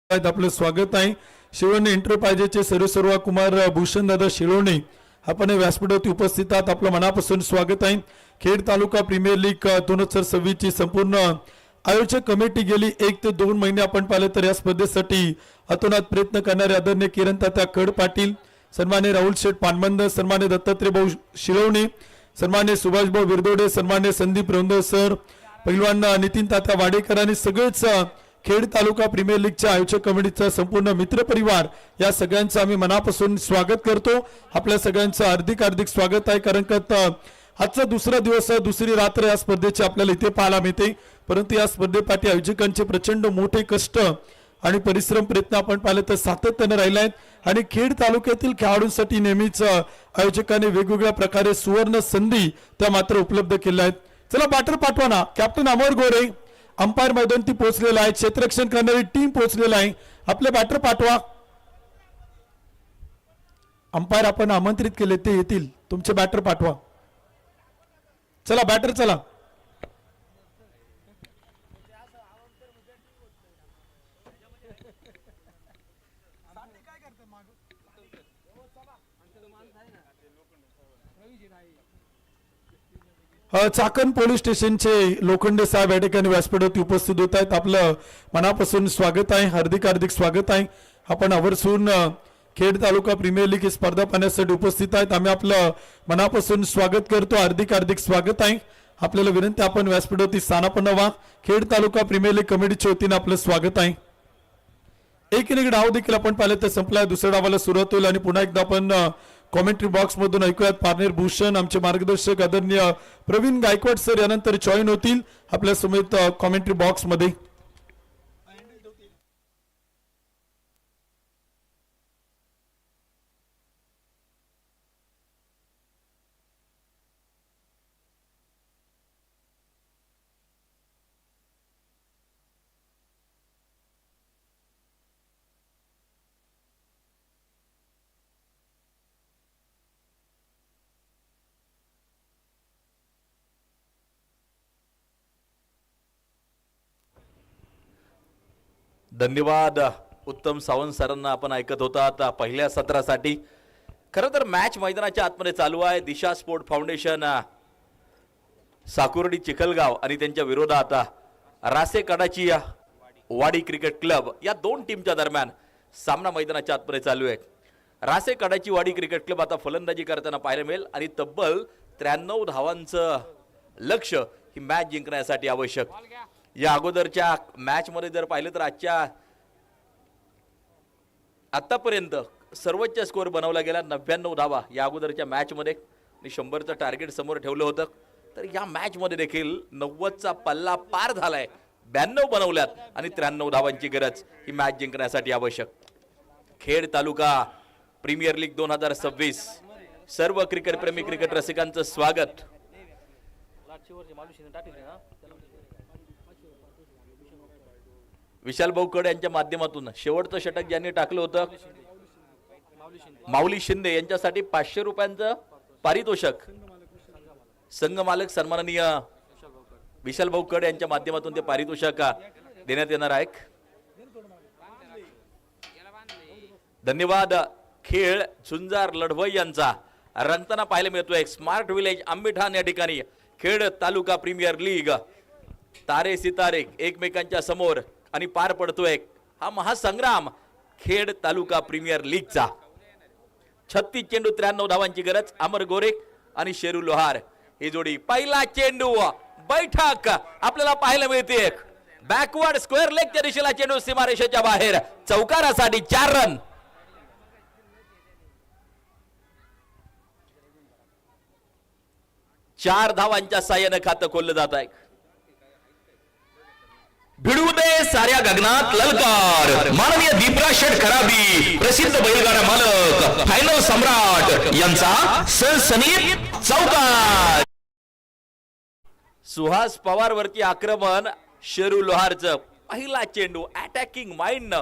आपलं स्वागत आहे. शिरोणे एंटरप्राइजेसचे सर्वेसर्वा कुमार भूषण दादा शिरोणे आपण व्यासपीठावरती उपस्थित आहात. आपलं मनापासून स्वागत आहे. खेड तालुका प्रीमियर लीग 2026 ची संपूर्ण आयोजक कमिटी गेली 1 ते 2 महिने आपण पाहिलं तर या स्पर्धेसाठी अतोनात प्रयत्न करणारे आदरणीय किरण तात्या कड पाटील, सन्मान्य राहुल शेठ पानबंद, सन्मान्य दत्तात्रय भाऊ शिरवणे, सन्मान्य सुभाष भाऊ विरदोडे, सन्मान्य संदीप रोंदे सर, पैलवान नितीन तात्या वाडेकर आणि सगळेच खेड तालुका प्रीमियर लीगच्या आयोजक कमिटीचा संपूर्ण मित्रपरिवार या सगळ्यांचं आम्ही मनापासून स्वागत करतो. आपल्या सगळ्यांचं हार्दिक हार्दिक स्वागत आहे. कारण का आजचा दुसरा दिवस आहे, दुसरी रात्र या स्पर्धेची आपल्याला इथे पाहायला मिळते. परंतु या स्पर्धेपाठी आयोजकांचे प्रचंड मोठे कष्ट आणि परिश्रम प्रयत्न आपण पाहिले तर सातत्याने राहिले आहेत आणि खेड तालुक्यातील खेळाडूंसाठी नेहमीच आयोजकांनी वेगवेगळ्या प्रकारे सुवर्ण संधी त्या मात्र उपलब्ध केल्या आहेत. चला बॅटर पाठवा ना. कॅप्टन अमर गोरे अंपायर मैदान ती पोहोचलेला आहे. क्षेत्ररक्षण करणारी टीम पोहोचलेला आहे. आपले बॅटर पाठवा. अंपायर आपण आमंत्रित केले ते येतील. तुमचे बॅटर पाठवा. चला बॅटर चला. चाकण पोलीस स्टेशनचे लोखंडे साहेब या ठिकाणी व्यासपीठावरती उपस्थित होत आहेत. आपलं मनापासून स्वागत आहे. हार्दिक हार्दिक स्वागत आहे. आपण आवर्जून खेड तालुका प्रीमियर लीग ही स्पर्धा पाहण्यासाठी उपस्थित आहेत. आम्ही आपलं मनापासून स्वागत करतो. हार्दिक हार्दिक स्वागत आहे. आपल्याला विनंती आपण व्यासपीठावरती स्थानापन्न व्हा. खेड तालुका प्रीमियर लीग कमिटीच्या वतीने आपलं स्वागत आहे. एक डाव देखील आपण पाहिलं तर संपलाय. दुसऱ्या डावाला सुरुवात होईल आणि पुन्हा एकदा आपण कॉमेंट्री बॉक्स मधून ऐकूयात. पार्टनर भूषण आमचे मार्गदर्शक आदरणीय प्रवीण गायकवाड सर यानंतर जॉईन होतील आपल्या समेत कॉमेंट्री बॉक्स मध्ये. धन्यवाद उत्तम सावंत सरांना. आपण ऐकत होतात पहिल्या सत्रासाठी. खरं तर मॅच मैदानाच्या आतमध्ये चालू आहे. दिशा स्पोर्ट फाउंडेशन साकुर्डी चिखलगाव आणि त्यांच्या विरोधात रासे कडाची वाडी क्रिकेट क्लब या दोन टीमच्या दरम्यान सामना मैदानाच्या आतमध्ये चालू आहे. रासे कडाची वाडी क्रिकेट क्लब आता फलंदाजी करताना पाहायला मिळेल आणि तब्बल 93 धावांचं लक्ष ही मॅच जिंकण्यासाठी आवश्यक. या अगोदरच्या मॅच मध्ये जर पाहिलं तर आतापर्यंत सर्वोच्च स्कोअर बनवला गेला 99 धावा या अगोदरच्या मॅच मध्ये आणि 100चं टार्गेट समोर ठेवलं होतं. तर या मॅच मध्ये देखील 90चा पल्ला पार झालाय. 92 बनवल्यात आणि 93 धावांची गरज ही मॅच जिंकण्यासाठी आवश्यक. खेड तालुका प्रीमियर लीग 2026 सर्व क्रिकेट प्रेमी क्रिकेट रसिकांचं स्वागत. विशाल भाऊ कड यांच्या माध्यमातून शेवटचं षटक ज्यांनी टाकलं होतं माऊली शिंदे यांच्यासाठी 500 रुपयांचं पारितोषिक संघ मालक सन्माननीय विशाल भाऊ कड यांच्या माध्यमातून ते पारितोषिक देण्यात येणार आहे. धन्यवाद. खेळ झुंजार लढवई यांचा रंगताना पाहायला मिळतोय. स्मार्ट विलेज आंबेठाण या ठिकाणी खेड तालुका प्रीमियर लीग तारे सितारे एकमेकांच्या समोर आणि पार पडतोय हा महासंग्राम खेड तालुका प्रीमियर लीगचा. 36 चेंडू 93 धावांची गरज. अमर गोरे आणि शेरू लोहार ही जोडी. पहिला चेंडू बैठक आपल्याला पाहायला मिळते. बॅकवर्ड स्क्वेअर लेगच्या दिशेला चेंडू सीमारेषेच्या बाहेर. चौकारासाठी 4 रन. चार धावांच्या साह्यानं खातं खोललं जात आहे. भिडू दे साऱ्या गगनात ललकार. माननीय दीपरा शेठ खराबी प्रसिद्ध बैलगाडा मालक फायनल सम्राट यांचा सनसनीत चौकार. सुहास पवार वरती आक्रमण शेरू लोहारचं. पहिला चेंडू अटॅकिंग माइंड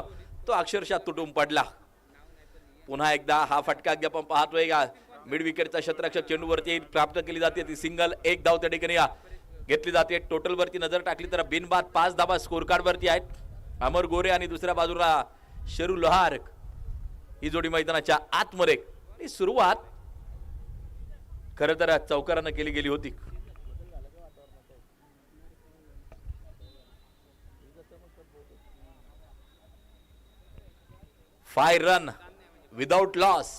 तो अक्षरशः तुटून पडला. पुन्हा एकदा हा फटका आपण पाहतोय का मिड विकेटचा क्षेत्ररक्षक चेंडूवरती प्राप्त केली जाते. ती सिंगल. 1 धाव त्या ठिकाणी घेतली जाते. टोटल वरती नजर टाकली तर बिनबाद 5 धावा स्कोर कार्ड वरती आहेत. अमर गोरे आणि दुसऱ्या बाजूला शेरू लोहार ही जोडी मैदानाच्या आतमध्ये. सुरुवात खरं तर चौकारानं केली गेली होती. Five run without loss.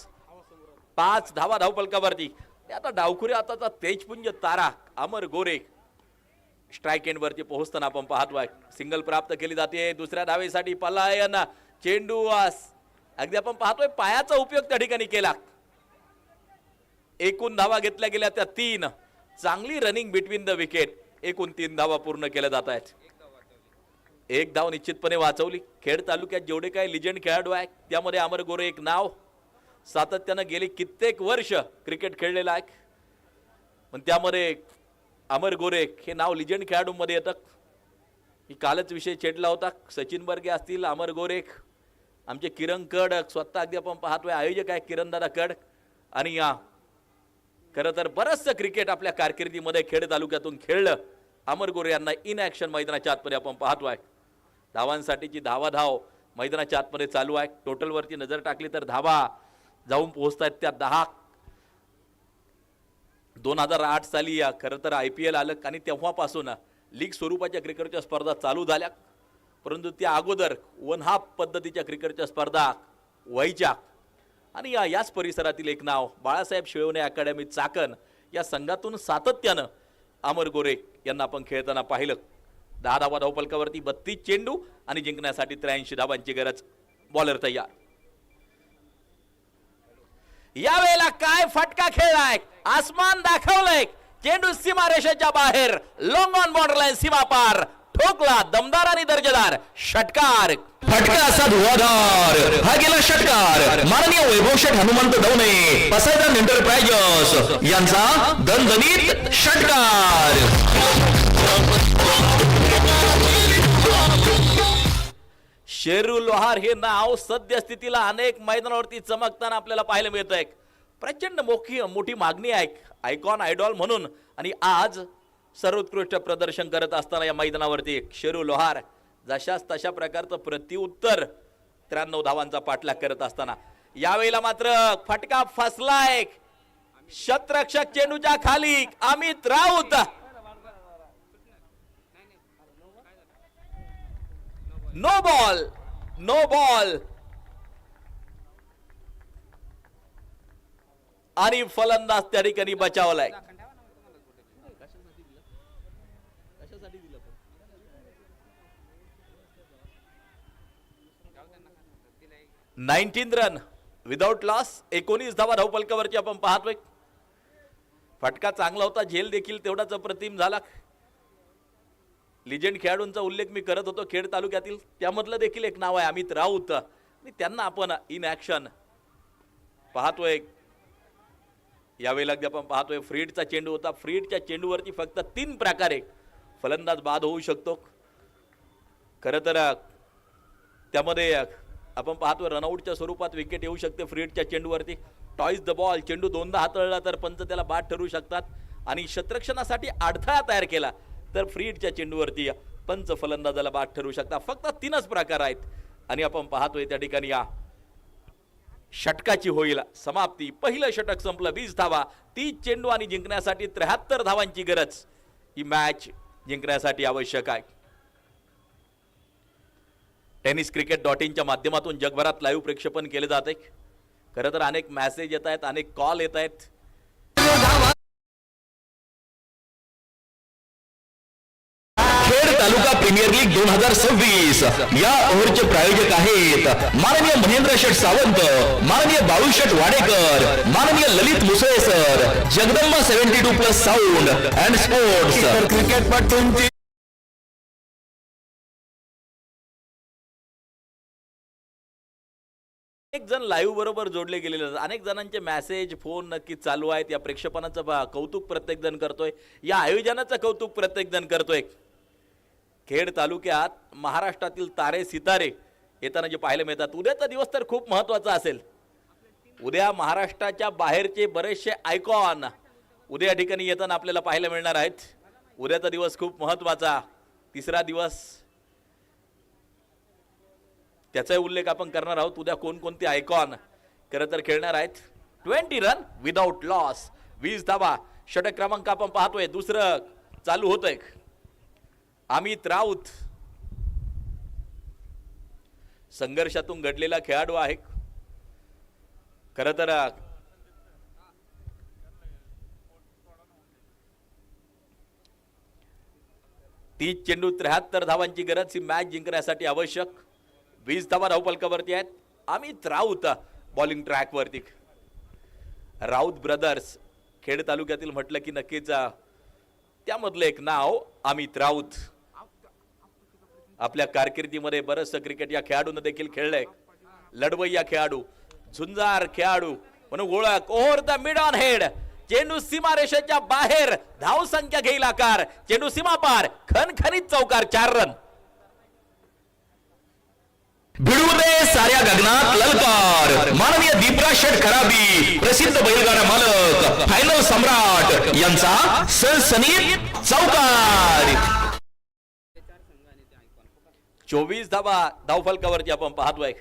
5 धावा धावपलकावरती. आता डावखुरी आताचा तेजपुंज तारा अमर गोरे स्ट्राईक एंड वरती पोहोचताना आपण पाहतोय. सिंगल प्राप्त केली जाते. दुसऱ्या धावेसाठी पलायन. चेंडू अगदी आपण पाहतोय पायाचा उपयोग त्या ठिकाणी केला. एकूण धावा घेतल्या गेल्या त्या 3. चांगली रनिंग बिटवीन द विकेट. एकूण 3 धावा पूर्ण केल्या जात आहेत. 1 धाव निश्चितपणे वाचवली. खेड तालुक्यात जेवढे काही लिजेंड खेळाडू आहेत त्यामध्ये अमर गोरे एक नाव. सातत्यानं गेली कित्येक वर्ष क्रिकेट खेळलेलं आहे. पण त्यामध्ये अमर गोरे हे नाव लिजेंड खेळाडूंमध्ये येतं. ही कालच विषय छेडला होता. सचिन बर्गे असतील, अमर गोरे, आमचे किरण कड स्वतः अगदी आपण पाहतोय आयोजक आहे किरणदादा कड. आणि खरं तर बरंचसं क्रिकेट आपल्या कारकिर्दीमध्ये खेड तालुक्यातून खेळलं. अमर गोरे यांना इन ॲक्शन मैदानाच्या आतमध्ये आपण पाहतोय. धावांसाठीची धावाधाव मैदानाच्या आतमध्ये चालू आहे. टोटलवरती नजर टाकली तर धावा जाऊन पोहोचतायत त्या 10. 2008 साली खरं तर IPL आलं आणि तेव्हापासून लीग स्वरूपाच्या क्रिकेटच्या स्पर्धा चालू झाल्या. परंतु त्या अगोदर 1/2 पद्धतीच्या क्रिकेटच्या स्पर्धा व्हायच्या. आणि याच परिसरातील एक नाव बाळासाहेब शिळवणे अकॅडमी चाकण या संघातून सातत्यानं अमर गोरे यांना आपण खेळताना पाहिलं. 10 धावा धावपलकावरती. 32 चेंडू आणि जिंकण्यासाठी 83 धावांची गरज. बॉलर तयार. यावेळेला काय फटका खेळलाय. आसमान दाखवलंय. चेंडू सीमारेषेच्या बाहेर. लॉंग ऑन बॉर्डर लाईन सीमा पार. ठोकला दमदार आणि दर्जेदार षटकार. फटका असा धुवाधार. हा गेला षटकार माननीय वैभव शेठ हनुमंत दवणे पसायदान एंटरप्राइजेस यांचा दणदणीत षटकार. शेरू लोहार हे नाव सद्यस्थितीला अनेक मैदानावरती चमकताना आपल्याला पाहायला मिळत आहे. प्रचंड मोठी मागणी आहे आयकॉन आयडॉल म्हणून. आणि आज सर्वोत्कृष्ट प्रदर्शन करत असताना या मैदानावरती शेरू लोहार जशाच तशा प्रकारचं प्रत्युत्तर 93 धावांचा पाठलाग करत असताना यावेळेला मात्र फटका फसलाय. क्षेत्ररक्षक चेंडूच्या खाली अमित राऊत. नो बॉल आणि फलंदाज त्या ठिकाणी बचावलाय. 19 रन विदाउट लॉस. 19 धावा धावपलकावरती आपण पाहतोय. फटका चांगला होता. झेल देखील तेवढाच अप्रतिम झाला. लिजेंड खेळाडूंचा उल्लेख मी करत होतो खेड तालुक्यातील. त्यामधलं देखील एक नाव आहे अमित राऊत. आणि त्यांना आपण इन ॲक्शन पाहतोय. यावेळेला आपण पाहतोय फ्रीडचा चेंडू होता. फ्रीडच्या चेंडूवरती फक्त 3 प्रकारे फलंदाज बाद होऊ शकतो. खरं तर त्यामध्ये आपण पाहतो रनआउटच्या स्वरूपात विकेट येऊ शकते फ्री हिटच्या चेंडूवरती. टॉईस द बॉल, चेंडू दोनदा हाताळला तर पंच त्याला बाद ठरवू शकतात आणि क्षेत्ररक्षणासाठी अडथळा तयार केला तर फ्री हिटच्या चेंडूवरती पंच फलंदाजाला बाद ठरवू शकतात. फक्त 3च प्रकार आहेत आणि आपण पाहतोय त्या ठिकाणी या षटकाची होईल समाप्ती. पहिलं षटक संपलं, 20 धावा, 30 चेंडू आणि जिंकण्यासाठी 73 धावांची गरज ही मॅच जिंकण्यासाठी आवश्यक आहे. tenniscricket.in माध्यमातून जगभरात लाईव्ह प्रक्षेपण केले जाते. खरं तर अनेक मेसेज येत आहेत, अनेक कॉल येत आहेत. खेड तालुका प्रीमियर लीग 2026 या ओव्हरचे प्रायोजक आहेत माननीय महेंद्र शेठ सावंत, माननीय बाळू शेठ वाडेकर, माननीय Lalit Musale sir, Jagdamba 72+ sound and sports. क्रिकेटपटूंची अनेक जण लाईव्ह बरोबर जोडले गेलेले आहेत. अनेक जणांचे मेसेज, फोन नक्कीच चालू आहेत. या प्रेक्षेपणाचं कौतुक प्रत्येक जण करतोय, या आयोजनाचं कौतुक प्रत्येक जण करतोय. खेड तालुक्यात महाराष्ट्रातील तारे सितारे येताना जे पाहायला मिळतात. उद्याचा दिवस तर खूप महत्वाचा असेल. उद्या महाराष्ट्राच्या बाहेरचे बरेचसे आयकॉन उद्या या ठिकाणी येताना आपल्याला पाहायला मिळणार आहेत. उद्याचा दिवस खूप महत्वाचा, तिसरा दिवस, त्याचा उल्लेख आपण करणार आहोत. उद्या कोणकोणते आयकॉन खरं तर खेळणार आहेत. 20 रन विदाउट लॉस, 20 धावा. षटक क्रमांक आपण पाहतोय, दुसरं चालू होतंय. अमित राऊत संघर्षातून घडलेला खेळाडू आहे. खरं तर 30 चेंडू 73 धावांची गरज ही मॅच जिंकण्यासाठी आवश्यक. 20 धावा धावफलकावरती आहेत. अमित राऊत बॉलिंग ट्रॅकवरती. राऊत ब्रदर्स खेड तालुक्यातील म्हटलं की नक्कीच त्यामधलं एक नाव अमित राऊत. आपल्या कारकिर्दीमध्ये बरंचसं क्रिकेट या खेळाडूने देखील खेळलंय. लढवय्या खेळाडू, झुंजार खेळाडू म्हणून ओळख. Over the mid on head, चेंडू सीमारेषेच्या बाहेर, धाव संख्या घेईल आकार, चेंडू सीमा पार, खणखणीत चौकार, 4 रन. भिडू दे साऱ्या गगनात ललकार. माननीय दीपराज शेठ खराबी, प्रसिद्ध बैलगाडा मालक, फायनल सम्राट यांचा सनसनीत चौकार. 24 धावा धावफलकावरती आपण पाहतोय.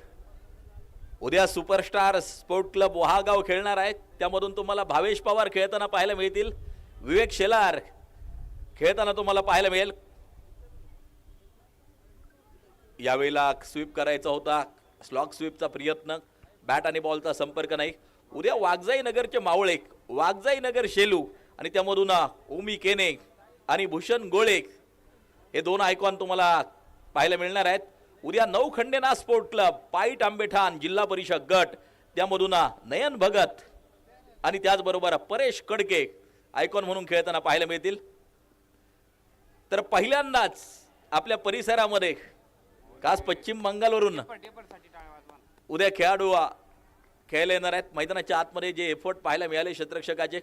उद्या सुपरस्टार स्पोर्ट क्लब वहागाव खेळणार आहेत. त्यामधून तुम्हाला भावेश पवार खेळताना पाहायला मिळतील, विवेक शेलार खेळताना तुम्हाला पाहायला मिळेल. यावेळेला स्वीप करायचा होता, स्लॉग स्वीपचा प्रयत्न, बॅट आणि बॉलचा संपर्क नाही. उद्या वाघजाई नगरचे मावळे, वाघजाई नगर शेलू आणि त्यामधून ओमी केने आणि भूषण गोळे हे 2 आयकॉन तुम्हाला पाहायला मिळणार आहेत. उद्या नौखंडेना स्पोर्ट क्लब, पाईट आंबेठाण जिल्हा परिषद गट, त्यामधून नयन भगत आणि त्याचबरोबर परेश कडके आयकॉन म्हणून खेळताना पाहायला मिळतील. तर पहिल्यांदाच आपल्या परिसरामध्ये खास पश्चिम बंगालवरून उद्या खेळाडू खेळायला येणार आहेत. मैदानाच्या आतमध्ये जे एफर्ट पाहायला मिळाले क्षेत्ररक्षकाचे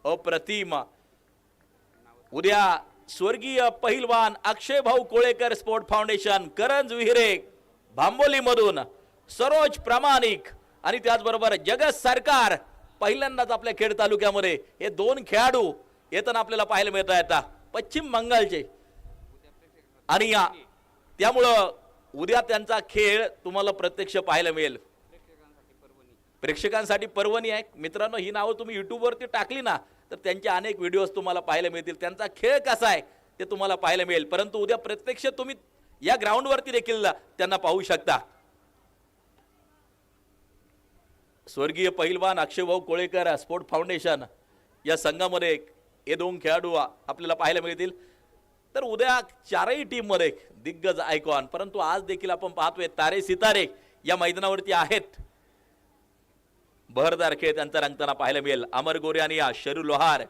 अप्रतिम. उद्या स्वर्गीय पहिलवान अक्षय भाऊ कोळेकर स्पोर्ट फाउंडेशन, करंज विहिरे भांबोलीमधून सरोज प्रामाणिक आणि त्याचबरोबर जगत सरकार पहिल्यांदाच आपल्या खेड तालुक्यामध्ये हे 2 खेळाडू येताना आपल्याला पाहायला मिळत आहेत पश्चिम बंगालचे. आणि त्यामुळं उद्या त्यांचा खेळ तुम्हाला प्रत्यक्ष पाहायला मिळेल. प्रेक्षकांसाठी पर्वणी आहे मित्रांनो. ही नावं तुम्ही युट्यूबवरती टाकली ना तर त्यांचे अनेक व्हिडिओज तुम्हाला पाहायला मिळतील. त्यांचा खेळ कसा आहे ते तुम्हाला पाहायला मिळेल. परंतु उद्या प्रत्यक्ष तुम्ही या ग्राउंडवरती देखील त्यांना पाहू शकता. स्वर्गीय पहिलवान अक्षयभाऊ कोळेकर स्पोर्ट फाउंडेशन या संघामध्ये हे 2 खेळाडू आपल्याला पाहायला मिळतील. तर उद्या 4ही टीम मध्ये दिग्गज आयकॉन, परंतु आज देखील आपण पाहतोय तारे सितारे या मैदानावरती आहेत. बहरदार खेळ त्यांचा रंगताना पाहायला मिळेल. अमर गोरे आणि शेरू लोहार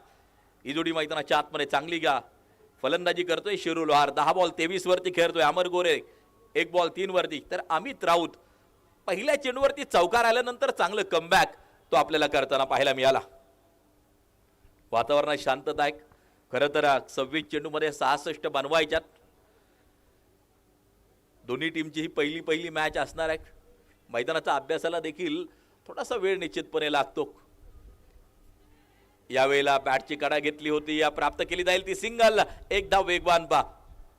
ही जोडी मैदानाच्या आतमध्ये चांगली फलंदाजी करतोय. शेरू लोहार 10 बॉल 23 वरती खेळतोय. अमर गोरे 1 बॉल 3 वरती. तर अमित राऊत पहिल्या चेंडूवरती चौकार आल्यानंतर चांगलं कमबॅक तो आपल्याला करताना पाहायला मिळाला. वातावरणात शांतता आहे. खरं तर 26 चेंडूमध्ये 66 बनवायच्यात. दोन्ही टीमची ही पहिली मॅच असणार आहे. मैदानाचा अभ्यासाला देखील थोडासा वेळ निश्चितपणे लागतो. यावेळेला बॅटची कडा घेतली होती, या प्राप्त केली जाईल ती सिंगल. एक धाव वेगवान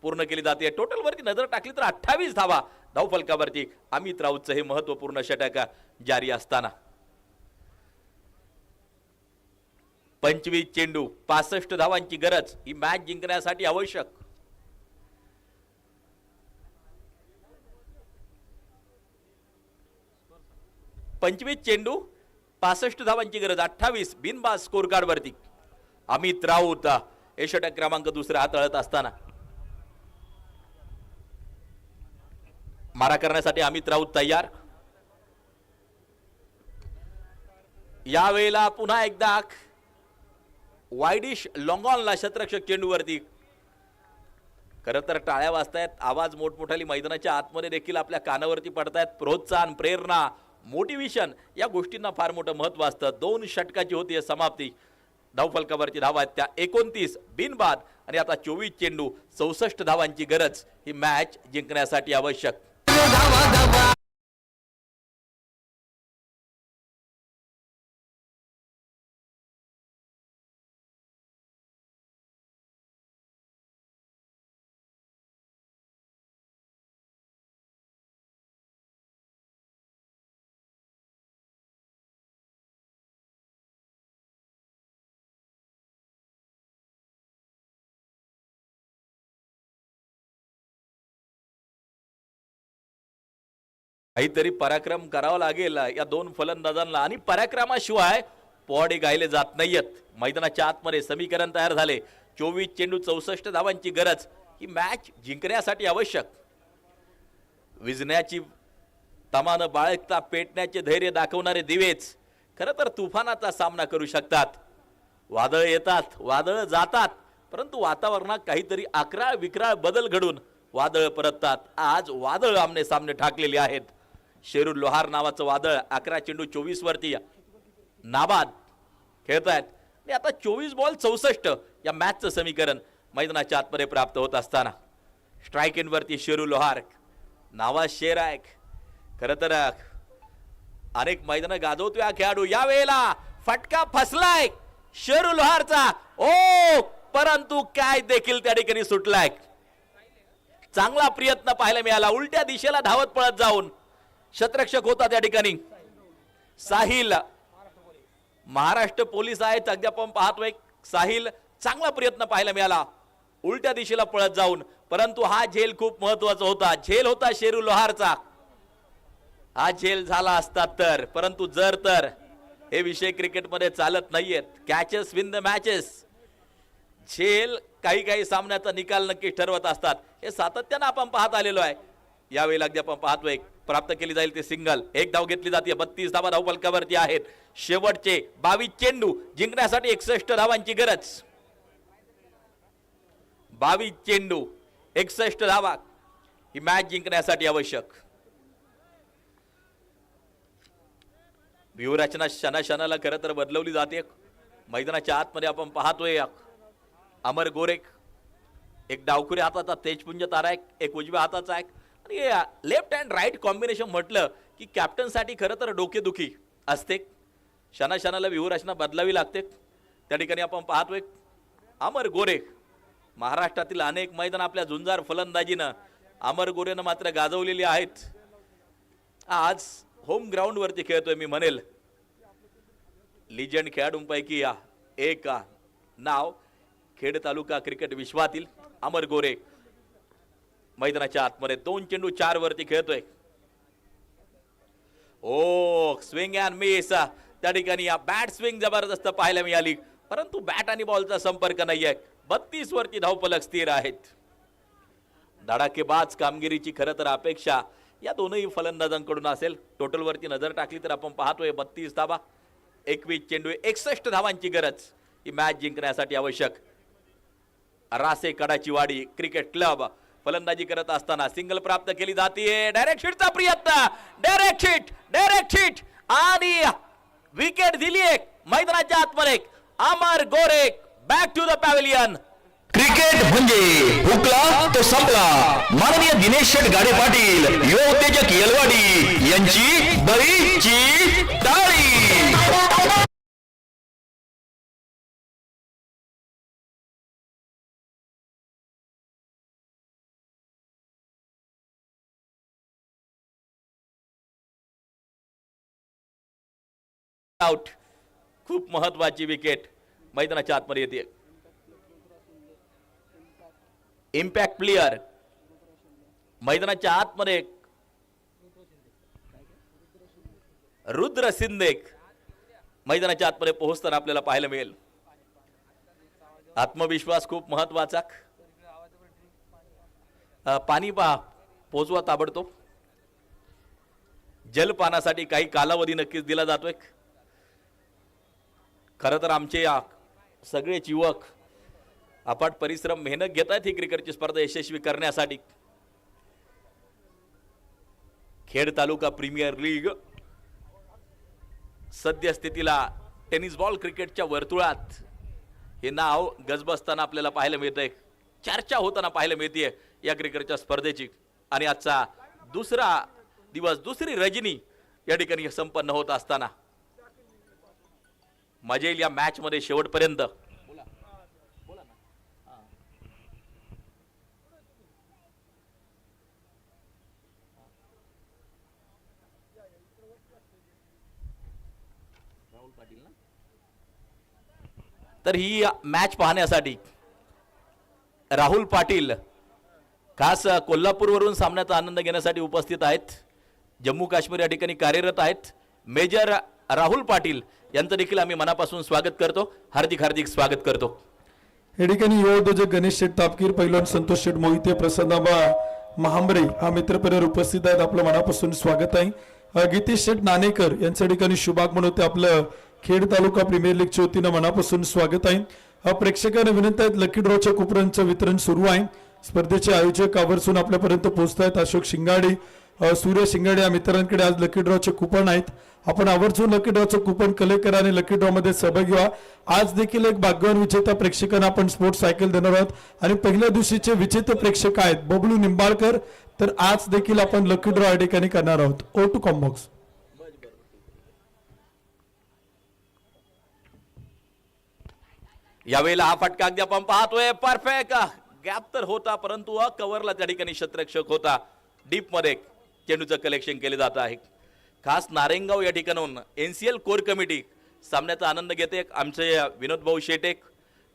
पूर्ण केली जाते. टोटल वरती नजर टाकली तर 28 धावा धावफलकावरती अमित राऊतचं हे महत्वपूर्ण षटक जारी असताना 25 चेंडू 65 धावांची गरज ही मॅच जिंकण्यासाठी आवश्यक. पंचवीस चेंडू 65 धावांची गरज, 28 बिनबाद स्कोर कार्ड वरती अमित राऊत हे षटक क्रमांक दुसरा हाताळत असताना मारा करण्यासाठी अमित राऊत तयार. यावेळेला पुन्हा एकदा वाईडिश लॉंगॉनला शतरक्षक चेंडूवरती. खरं तर टाळ्या वाजतायत, आवाज मोठमोठाली मैदानाच्या आतमध्ये देखील आपल्या कानावरती पडतायत. प्रोत्साहन, प्रेरणा, मोटिवेशन या गोष्टींना फार मोठं महत्व असतं. 2 षटकाची होती समाप्ती. धावफलकावरती धावा आहेत त्या 29 बिनबाद आणि आता 24 चेंडू 64 धावांची गरज ही मॅच जिंकण्यासाठी आवश्यक. काहीतरी पराक्रम करावा लागेल या 2 फलंदाजांना आणि पराक्रमाशिवाय पॉडे गायले जात नाहीयेत. मैदानाच्या आतमध्ये समीकरण तयार झाले. 24 चेंडू 64 धावांची गरज ही मॅच जिंकण्यासाठी आवश्यक. विजण्याची तमान बाळगता पेटण्याचे धैर्य दाखवणारे दिवेच खरं तर तुफानाचा सामना करू शकतात. वादळ येतात, वादळ जातात, परंतु वातावरणात काहीतरी अकराळ विक्राळ बदल घडून वादळ परततात. आज वादळ आमने सामने ठाकलेले आहेत. शेरू लोहार नावाचं वादळ 11 चेंडू 24 वरती नाबाद खेळतायत आणि आता 24 बॉल 64 या मॅचचं समीकरण मैदानाच्या आतमध्ये प्राप्त होत असताना स्ट्राईक इन वरती शेरू लोहार नावा शेर आहे. खरं तर अनेक मैदानं गाजवतोय हा खेळाडू. यावेळेला फटका फसलाय शेरू लोहारचा. ओ परंतु काय देखील त्या ठिकाणी सुटलाय. चांगला प्रयत्न पाहायला मिळाला. उलट्या दिशेला धावत पळत जाऊन शतरक्षक होता त्या ठिकाणी साहिल. महाराष्ट्र पोलीस आहेत अगदी आपण पाहतोय. साहिल चांगला प्रयत्न पाहायला मिळाला उलट्या दिशेला पळत जाऊन, परंतु हा झेल खूप महत्वाचा होता. झेल होता शेरू लोहारचा. हा झेल झाला असता तर, परंतु जर तर हे विषय क्रिकेटमध्ये चालत नाहीयेत. Catches win the matches. झेल काही सामन्याचा निकाल नक्की ठरवत असतात. हे सातत्यानं आपण पाहत आलेलो आहे. यावेळी अगदी आपण पाहतोय प्राप्त केली जाईल ते सिंगल. एक धाव घेतली जाते. 32 धावा धावफलकावरती आहेत. शेवटचे 22 चेंडू जिंकण्यासाठी 61 धावांची गरज. 22 चेंडू 61 धावा ही मॅच जिंकण्यासाठी आवश्यक. व्यूहरचना क्षणाला खरं तर बदलवली जाते. मैदानाच्या आतमध्ये आपण पाहतोय अमर गोरेक एक डावखुऱ्या हाताचा तेजपुंज तारा एक उजव्या हाताचा आहे आणि लेफ्ट अँड राईट कॉम्बिनेशन म्हटलं की कॅप्टनसाठी खरं तर डोकेदुखी असते. क्षणाला व्यूहरचना बदलावी लागते. त्या ठिकाणी आपण पाहतोय अमर गोरे. महाराष्ट्रातील अनेक मैदान आपल्या झुंजार फलंदाजीनं अमर गोरेनं मात्र गाजवलेली आहेत. आज होम ग्राउंड वरती खेळतोय मी म्हणेल. लिजंड खेळाडूंपैकी एक नाव खेड तालुका क्रिकेट विश्वातील अमर गोरे. मैदानाच्या आतमध्ये 2 चेंडू 4 वरती खेळतोय. ओ स्विंग अँड मिस. त्या ठिकाणी या बॅट स्विंग जबरदस्त पाहायला मिळाली, परंतु बॅट आणि बॉलचा संपर्क नाहीये. 32 वरती धावफलक स्थिर आहेत. धडाकेबाज कामगिरीची खरं तर अपेक्षा या दोनही फलंदाजांकडून असेल. टोटल वरती नजर टाकली तर आपण पाहतोय 32 धावा 21 चेंडू 61 धावांची गरज ही मॅच जिंकण्यासाठी आवश्यक. रासे कडाची वाडी क्रिकेट क्लब फलंदाजी करत असताना सिंगल प्राप्त केली जाते. डायरेक्ट हिटचा प्रयत्न. डायरेक्ट हिट आणि विकेट दिली एक. मैदानाच्या आतमध्ये Amar Gore back to the pavilion. Cricket म्हणजे हुकला तो संपला. माननीय दिनेश शेठ गाडे पाटील युवा उत्तेजक येलवाडी यांची बरीची टाळी. आउट. खूप महत्वाची विकेट मैदानाच्या आतमध्ये येते. इम्पॅक्ट प्लेयर मैदानाच्या आतमध्ये रुद्र शिंदे मैदानाच्या आतमध्ये पोहोचताना आपल्याला पाहायला मिळेल. आत्मविश्वास खूप महत्वाचा. पाणी पहा पोचवा ताबडतोब. जलपानासाठी काही कालावधी नक्कीच दिला जातोय. खरं तर आमचे सगळेच युवक अफाट परिश्रम मेहनत घेत आहेत ही क्रिकेटची स्पर्धा यशस्वी करण्यासाठी. खेड तालुका प्रीमियर लीग सद्यस्थितीला टेनिस बॉल क्रिकेटच्या वर्तुळात हे नाव गजबजताना आपल्याला पाहायला मिळतंय. चर्चा होताना पाहायला मिळते या क्रिकेटच्या स्पर्धेची. आणि आजचा दुसरा दिवस, दुसरी रजनी या ठिकाणी संपन्न होत असताना मजा येईल या मॅच मध्ये शेवटपर्यंत. तर ही मॅच पाहण्यासाठी राहुल पाटील खास कोल्हापूरवरून सामन्याचा आनंद घेण्यासाठी उपस्थित आहेत. जम्मू काश्मीर या ठिकाणी कार्यरत आहेत. मेजर राहुल पाटील यांचं देखील आम्ही मनापासून स्वागत करतो. हार्दिक हार्दिक स्वागत करतो. या ठिकाणी युवा उद्योजक गणेश शेठ तापकीर, पैलवान संतोष शेठ मोहिते, प्रसन्नाबा महांबरे हा मित्रपरिवार उपस्थित आहेत. आपलं मनापासून स्वागत आहे. गीतेश शेठ नाणेकर यांच्या ठिकाणी शुभागमन होते. आपलं खेड तालुका प्रीमियर लीगच्या वतीनं मनापासून स्वागत आहे. प्रेक्षकांना विनंती आहेत, लकी ड्रॉच्या कुपनांचं वितरण सुरू आहे. स्पर्धेचे आयोजक आवर्जून आपल्यापर्यंत पोहोचत आहेत. अशोक शिंगाडे, सूर्य शिंगाडे या मित्रांकडे आज लकी ड्रॉचे कुपन आहेत. आपण आवर्जून लकी ड्रॉचं कुपन कलेक्ट करा आणि लकी ड्रॉ मध्ये सहभागी व्हा. आज देखील एक भाग्यवान विजेता प्रेक्षकांना आपण स्पोर्ट्स सायकल देणार आहोत. आणि पहिल्या दिवशीचे विजेते प्रेक्षक आहेत बबलू निंबाळकर. तर आज देखील आपण लकी ड्रॉ या ठिकाणी करणार आहोत. ओ टू कॉम्बॉक्स. यावेळेला हा फटका अगदी आपण पाहतोय. परफेक्ट गॅप तर होता, परंतु कव्हरला त्या ठिकाणी क्षेत्ररक्षक होता. डीप मध्ये चेंडूचं कलेक्शन केले जात आहे. खास नारायणगाव या ठिकाणून एनसीएल कोर कमिटी सामन्याचा आनंद घेते. आमचे विनोद भाऊ शेटेक,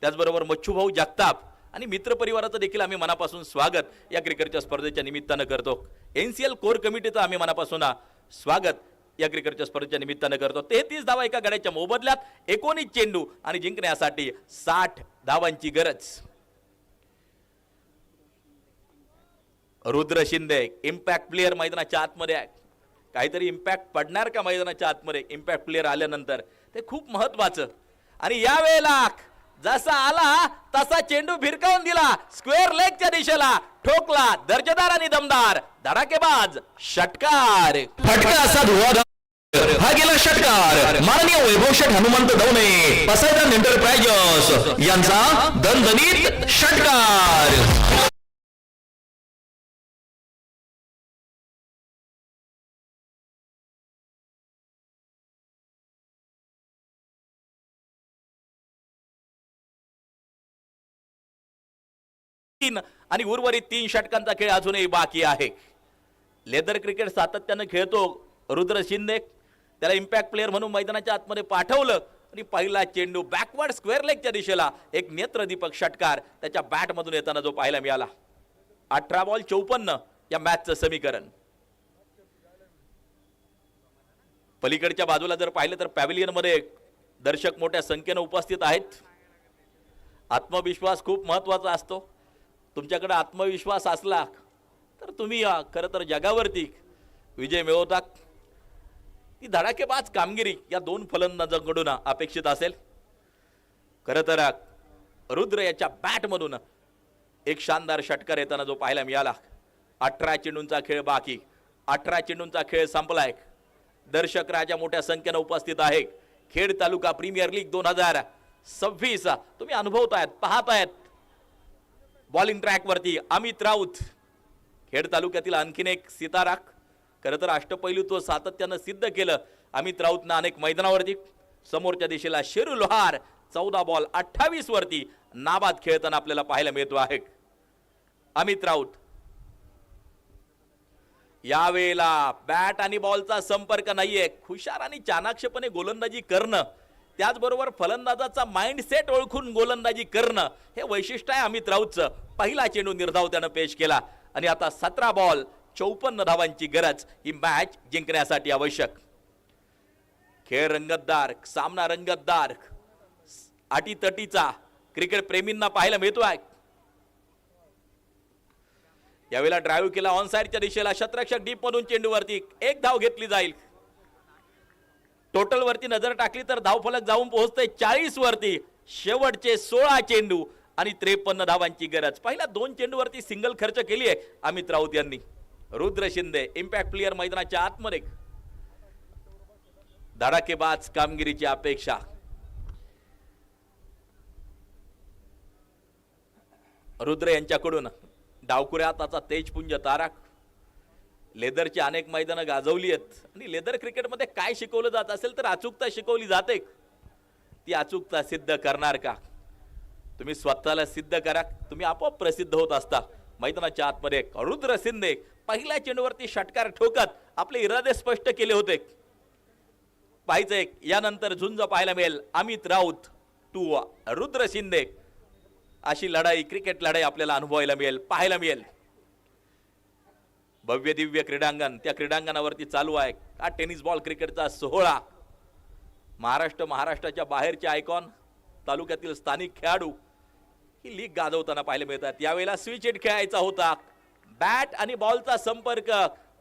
त्याचबरोबर मच्छू भाऊ जगताप आणि मित्र परिवाराचं देखील आम्ही मनापासून स्वागत या क्रिकेटच्या स्पर्धेच्या निमित्तानं करतो. एनसीएल कोर कमिटीचं आम्ही मनापासून स्वागत या क्रिकेटच्या स्पर्धेच्या निमित्तानं करतो. 33 धावा एका गड्याच्या मोबदल्यात, 19 चेंडू आणि जिंकण्यासाठी 60 धावांची गरज. रुद्र शिंदे इम्पॅक्ट प्लेयर मैदानाच्या आतमध्ये आहे. काहीतरी इम्पॅक्ट पडणार का मैदानाच्या आतमध्ये? इम्पॅक्ट प्लेयर आल्यानंतर ते खूप महत्वाचं. आणि यावेळेला जसा आला तसा चेंडू भिरकावून दिला, स्क्वेअर लेगच्या दिशेला ठोकला, दर्जेदार आणि दमदार धडाकेबाज षटकार. फटका असा धुवाधार हा गेला षटकार. माननीय वैभव शेठ हनुमंत दवणे, पसायदान एंटरप्राइजेस यांचा दणदणीत षटकार. आणि उर्वरित 3 षटकांचा खेळ अजूनही बाकी आहे. लेदर क्रिकेट सातत्यानं खेळतो रुद्र शिंदे. त्याला इम्पॅक्ट प्लेयर म्हणून मैदानाच्या आतमध्ये पाठवलं आणि पहिला चेंडू बॅकवर्ड स्क्वेअर लेगच्या दिशेला एक नेत्रदीपक षटकार त्याच्या बॅट मधून येताना जो पाहायला मिळाला. 18 बॉल 54 या मॅचचं समीकरण. पलीकडच्या बाजूला जर पाहिलं तर पॅव्हिलियन मध्ये दर्शक मोठ्या संख्येने उपस्थित आहेत. आत्मविश्वास खूप महत्वाचा असतो. तुमच्याकडे आत्मविश्वास असला तर तुम्ही खरं तर जगावरती विजय मिळवता. ती धडाकेबाज कामगिरी या 2 फलंदाजांकडून अपेक्षित असेल. खरं तर रुद्र याच्या बॅटमधून एक शानदार षटकार येताना जो पाहायला मिळाला. 18 चेंडूंचा खेळ बाकी, 18 चेंडूंचा खेळ संपलाय. दर्शक राजा मोठ्या संख्येने उपस्थित आहे. खेड तालुका प्रीमियर लीग 2026 तुम्ही अनुभवतायत, पाहतायत. बॉलिंग ट्रॅक वरती अमित राऊत, खेड तालुक्यातील आणखीन एक सितारा. खरं तर अष्टपैलुत्व सातत्यानं सिद्ध केलं अमित राऊतनं अनेक मैदानावरती. समोरच्या दिशेला शेरू लोहार 14 बॉल 28 वरती नाबाद खेळताना आपल्याला पाहायला मिळतो आहे. अमित राऊत यावेळेला बॅट आणि बॉलचा संपर्क नाहीये, हुशार आणि चाणाक्षपणे गोलंदाजी करणं, त्याचबरोबर फलंदाजाचा माइंडसेट ओळखून गोलंदाजी करणं हे वैशिष्ट्य आहे अमित राऊतचं. पहिला चेंडू निर्धाव त्यानं पेश केला आणि आता 17 बॉल 54 धावांची गरज ही मॅच जिंकण्यासाठी आवश्यक. खेळ रंगतदार, सामना रंगतदार, अटीतटीचा क्रिकेट प्रेमींना पाहायला मिळतो आहे. यावेळेला ड्राईव्ह केला ऑन साइडच्या दिशेला, शतरक्षक डीप मधून चेंडूवरती एक धाव घेतली जाईल. टोटल वरती नजर टाकली तर धावफलक जाऊन पोहोचते 40 वरती. शेवटचे 16 चेंडू आणि 53 धावांची गरज. पहिल्या 2 चेंडूवरती सिंगल खर्च केली आहे अमित राऊत यांनी. रुद्र शिंदे इम्पॅक्ट प्लेयर मैदानाच्या आतमध्ये. धडाकेबाज कामगिरीची अपेक्षा. रुद्र यांच्याकडून डावकुऱ्यात आता तेजपुंज तारा. लेदरची अनेक मैदानं गाजवली आहेत आणि लेदर क्रिकेटमध्ये काय शिकवलं जात असेल तर अचूकता शिकवली जाते. ती अचूकता सिद्ध करणार का? तुम्ही स्वतःला सिद्ध करा, तुम्ही आपोआप प्रसिद्ध होत असता. मैदानाच्या आतमध्ये रुद्र शिंदे पहिल्या चेंडूवरती षटकार ठोकत आपले इरादे स्पष्ट केले होते. पाहायचंय यानंतर झुंज पाहायला मिळेल अमित राऊत टू रुद्र शिंदे. अशी लढाई, क्रिकेट लढाई आपल्याला अनुभवायला मिळेल, पाहायला मिळेल. भव्य दिव्य क्रीडांगण, त्या क्रीडांगणावरती चालू आहे हा टेनिस बॉल क्रिकेटचा सोहळा. महाराष्ट्राच्या बाहेरचे आयकॉन, तालुक्यातील स्थानिक खेळाडू ही लीग गाजवताना पाहायला मिळतात. यावेळेला स्विच हिट खेळायचा होता, बॅट आणि बॉलचा संपर्क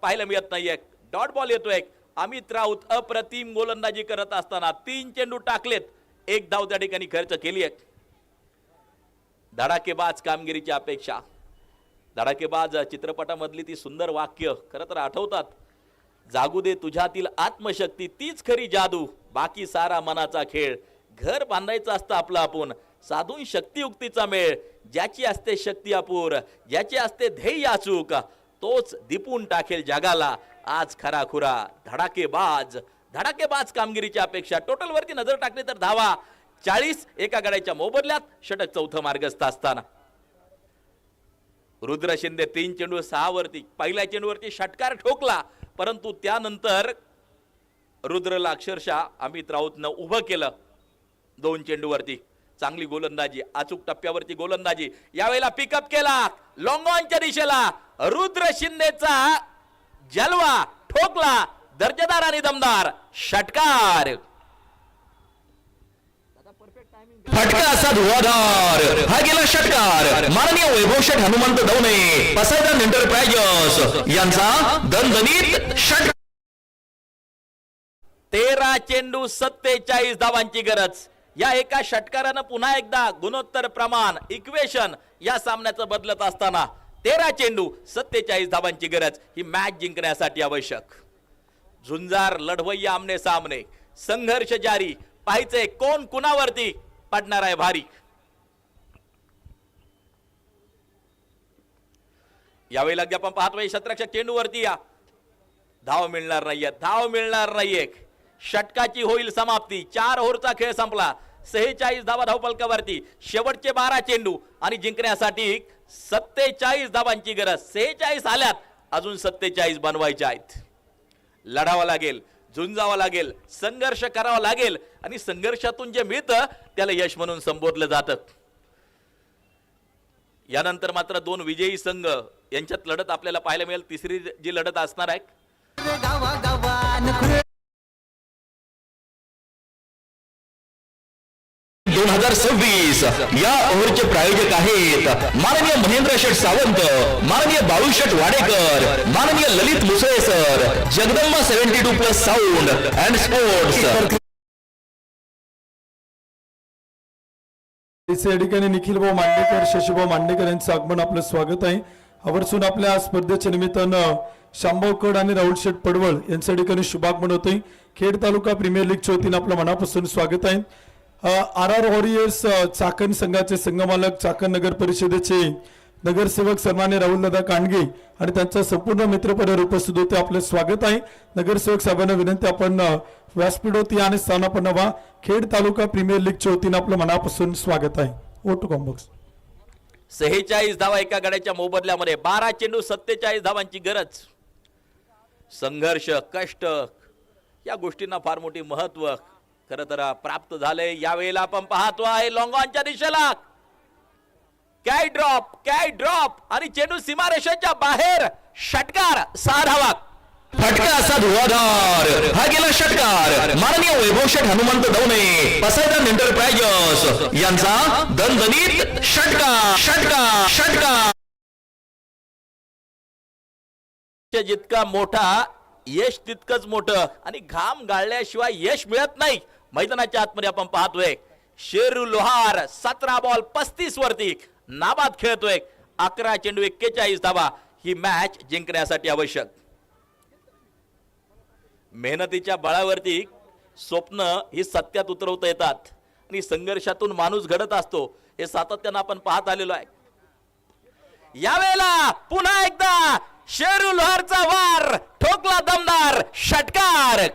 पाहायला मिळत नाहीये. डॉट बॉल येतोय. अमित राऊत अप्रतिम गोलंदाजी करत असताना 3 चेंडू टाकलेत, 1 धाव त्या ठिकाणी खर्च केली आहे. धडाकेबाज कामगिरीची अपेक्षा. धडाकेबाज चित्रपटामधली ती सुंदर वाक्य खरं तर आठवतात. जागू दे तुझ्यातील आत्मशक्ती, तीच खरी जादू, बाकी सारा मनाचा खेळ. घर बांधायचं असतं आपलं आपण, साधून शक्तियुक्तीचा मेळ. ज्याची असते शक्ती अपूर, ज्याची असते ध्येय अचूक, तोच दिपून टाकेल जगाला आज खरा खुरा. धडाकेबाज, धडाकेबाज कामगिरीची अपेक्षा. टोटल वरती नजर टाकली तर धावा 40 एका गड्याच्या मोबदल्यात. षटक चौथं मार्गस्थ असताना रुद्र शिंदे 3 चेंडू 6 वरती. पहिल्या चेंडूवरती षटकार ठोकला, परंतु त्यानंतर रुद्रला अक्षरशः अमित राऊतनं उभं केलं. 2 चेंडूवरती चांगली गोलंदाजी, अचूक टप्प्यावरती गोलंदाजी. यावेळेला पिकअप केला लॉंग ऑनच्या दिशेला. रुद्र शिंदेचा जलवा, ठोकला दर्जेदार आणि दमदार षटकार. फटका असा धुवाधार, हा गेला षटकार. माननीय वैभव शेठ हनुमंत दवणे, पसायदान एंटरप्राइजेस यांचा दणदणीत षटकार. 13 चेंडू 47 धावांची गरज. या एका षटकारानं पुन्हा एकदा गुणोत्तर प्रमाण, इक्वेशन या सामन्याचं बदलत असताना 13 चेंडू 47 धावांची गरज ही मॅच जिंकण्यासाठी आवश्यक. झुंजार लढवय्या आमने सामने, संघर्ष जारी. पाहायचंय कोण कुणावरती पडणार आहे भारी. यावेळेला आपण पाहतोय शतरक्षक चेंडूवरती या. धाव मिळणार नाहीये, धाव मिळणार नाहीये. षटकाची होईल समाप्ती. 4 ओव्हरचा खेळ संपला. 46 धावा धावफलकावरती. शेवटचे 12 चेंडू आणि जिंकण्यासाठी 47 धावांची गरज. 46 आल्यात, अजून 47 बनवायचे आहेत. लढावं लागेल, झुंजावं लागेल, संघर्ष करावा लागेल आणि संघर्षातून जे मिळतं त्याला यश म्हणून संबोधलं जातं. यानंतर मात्र 2 विजयी संघ यांच्यात लढत आपल्याला पाहायला मिळेल. तिसरी जी लढत असणार आहे 2026 या ओव्हरचे प्रायोजक आहेत माननीय महेंद्र शेठ सावंत, माननीय बाळू शेठ वाडेकर, माननीय Lalit Musale sir, Jagdamba 72+ sound and sports. या ठिकाणी निखिल भाऊ मांडेकर, शशीभाऊ मांडेकर यांचं आगमन आपलं स्वागत आहे. आवर्जून आपल्या स्पर्धेच्या निमित्तानं शांभाऊ कड आणि राहुल शेठ पडवळ यांच्या ठिकाणी शुभागमन होते. खेड तालुका प्रीमियर लीगच्या वतीनं आपलं मनापासून स्वागत आहे. RR वॉरियर्स चाकण संघाचे संघमालक, चाकण नगर परिषदेचे नगरसेवक सन्मान्य राहुलदादा कांडगे आणि त्यांच्या संपूर्ण मित्रपरिवार उपस्थित होते. आपले स्वागत आहे. नगरसेवक साहेबांना विनंती, आपण व्यासपीठावरती आणि स्थानापन्न व्हा. खेड तालुका प्रीमियर लीगच्या वतीने आपलं मनापासून स्वागत आहे. ओटू कॉम्बॉक्स 46 धावा एका गड्याच्या मोबदल्यामध्ये, 12 चेंडू 47 धावांची गरज. संघर्ष, कष्ट या गोष्टींना फार मोठी महत्व खरं तर प्राप्त झाले. यावेळेला आपण पाहतो आहे लॉंग ऑनच्या दिशेला काय ड्रॉप आणि चेंडू सीमारेषेच्या बाहेर, षटकार, 6 धावा. फटका असा धुवाधार, हा गेला षटकार. माननीय वैभव शेठ हनुमंत दवणे, पसायदान एंटरप्राइजेस यांचा दणदणीत षटकार. जितका मोठा यश तितकंच मोठं, आणि घाम गाळल्याशिवाय यश मिळत नाही. मैदानाच्या आतमध्ये आपण पाहतोय शेरू लोहार 17 बॉल 35 वरती नाबाद खेळतोय. 11 चेंडू 41 धावा. ही मॅच जिंकण्यासाठी आवश्यक. मेहनतीच्या बळावरती स्वप्न ही सत्यात उतरवता येतात आणि संघर्षातून माणूस घडत असतो. हे सातत्यानं आपण पाहत आलेलो आहे. यावेळेला पुन्हा एकदा शेरू लोहारचा वार, ठोकला दमदार, षटकार.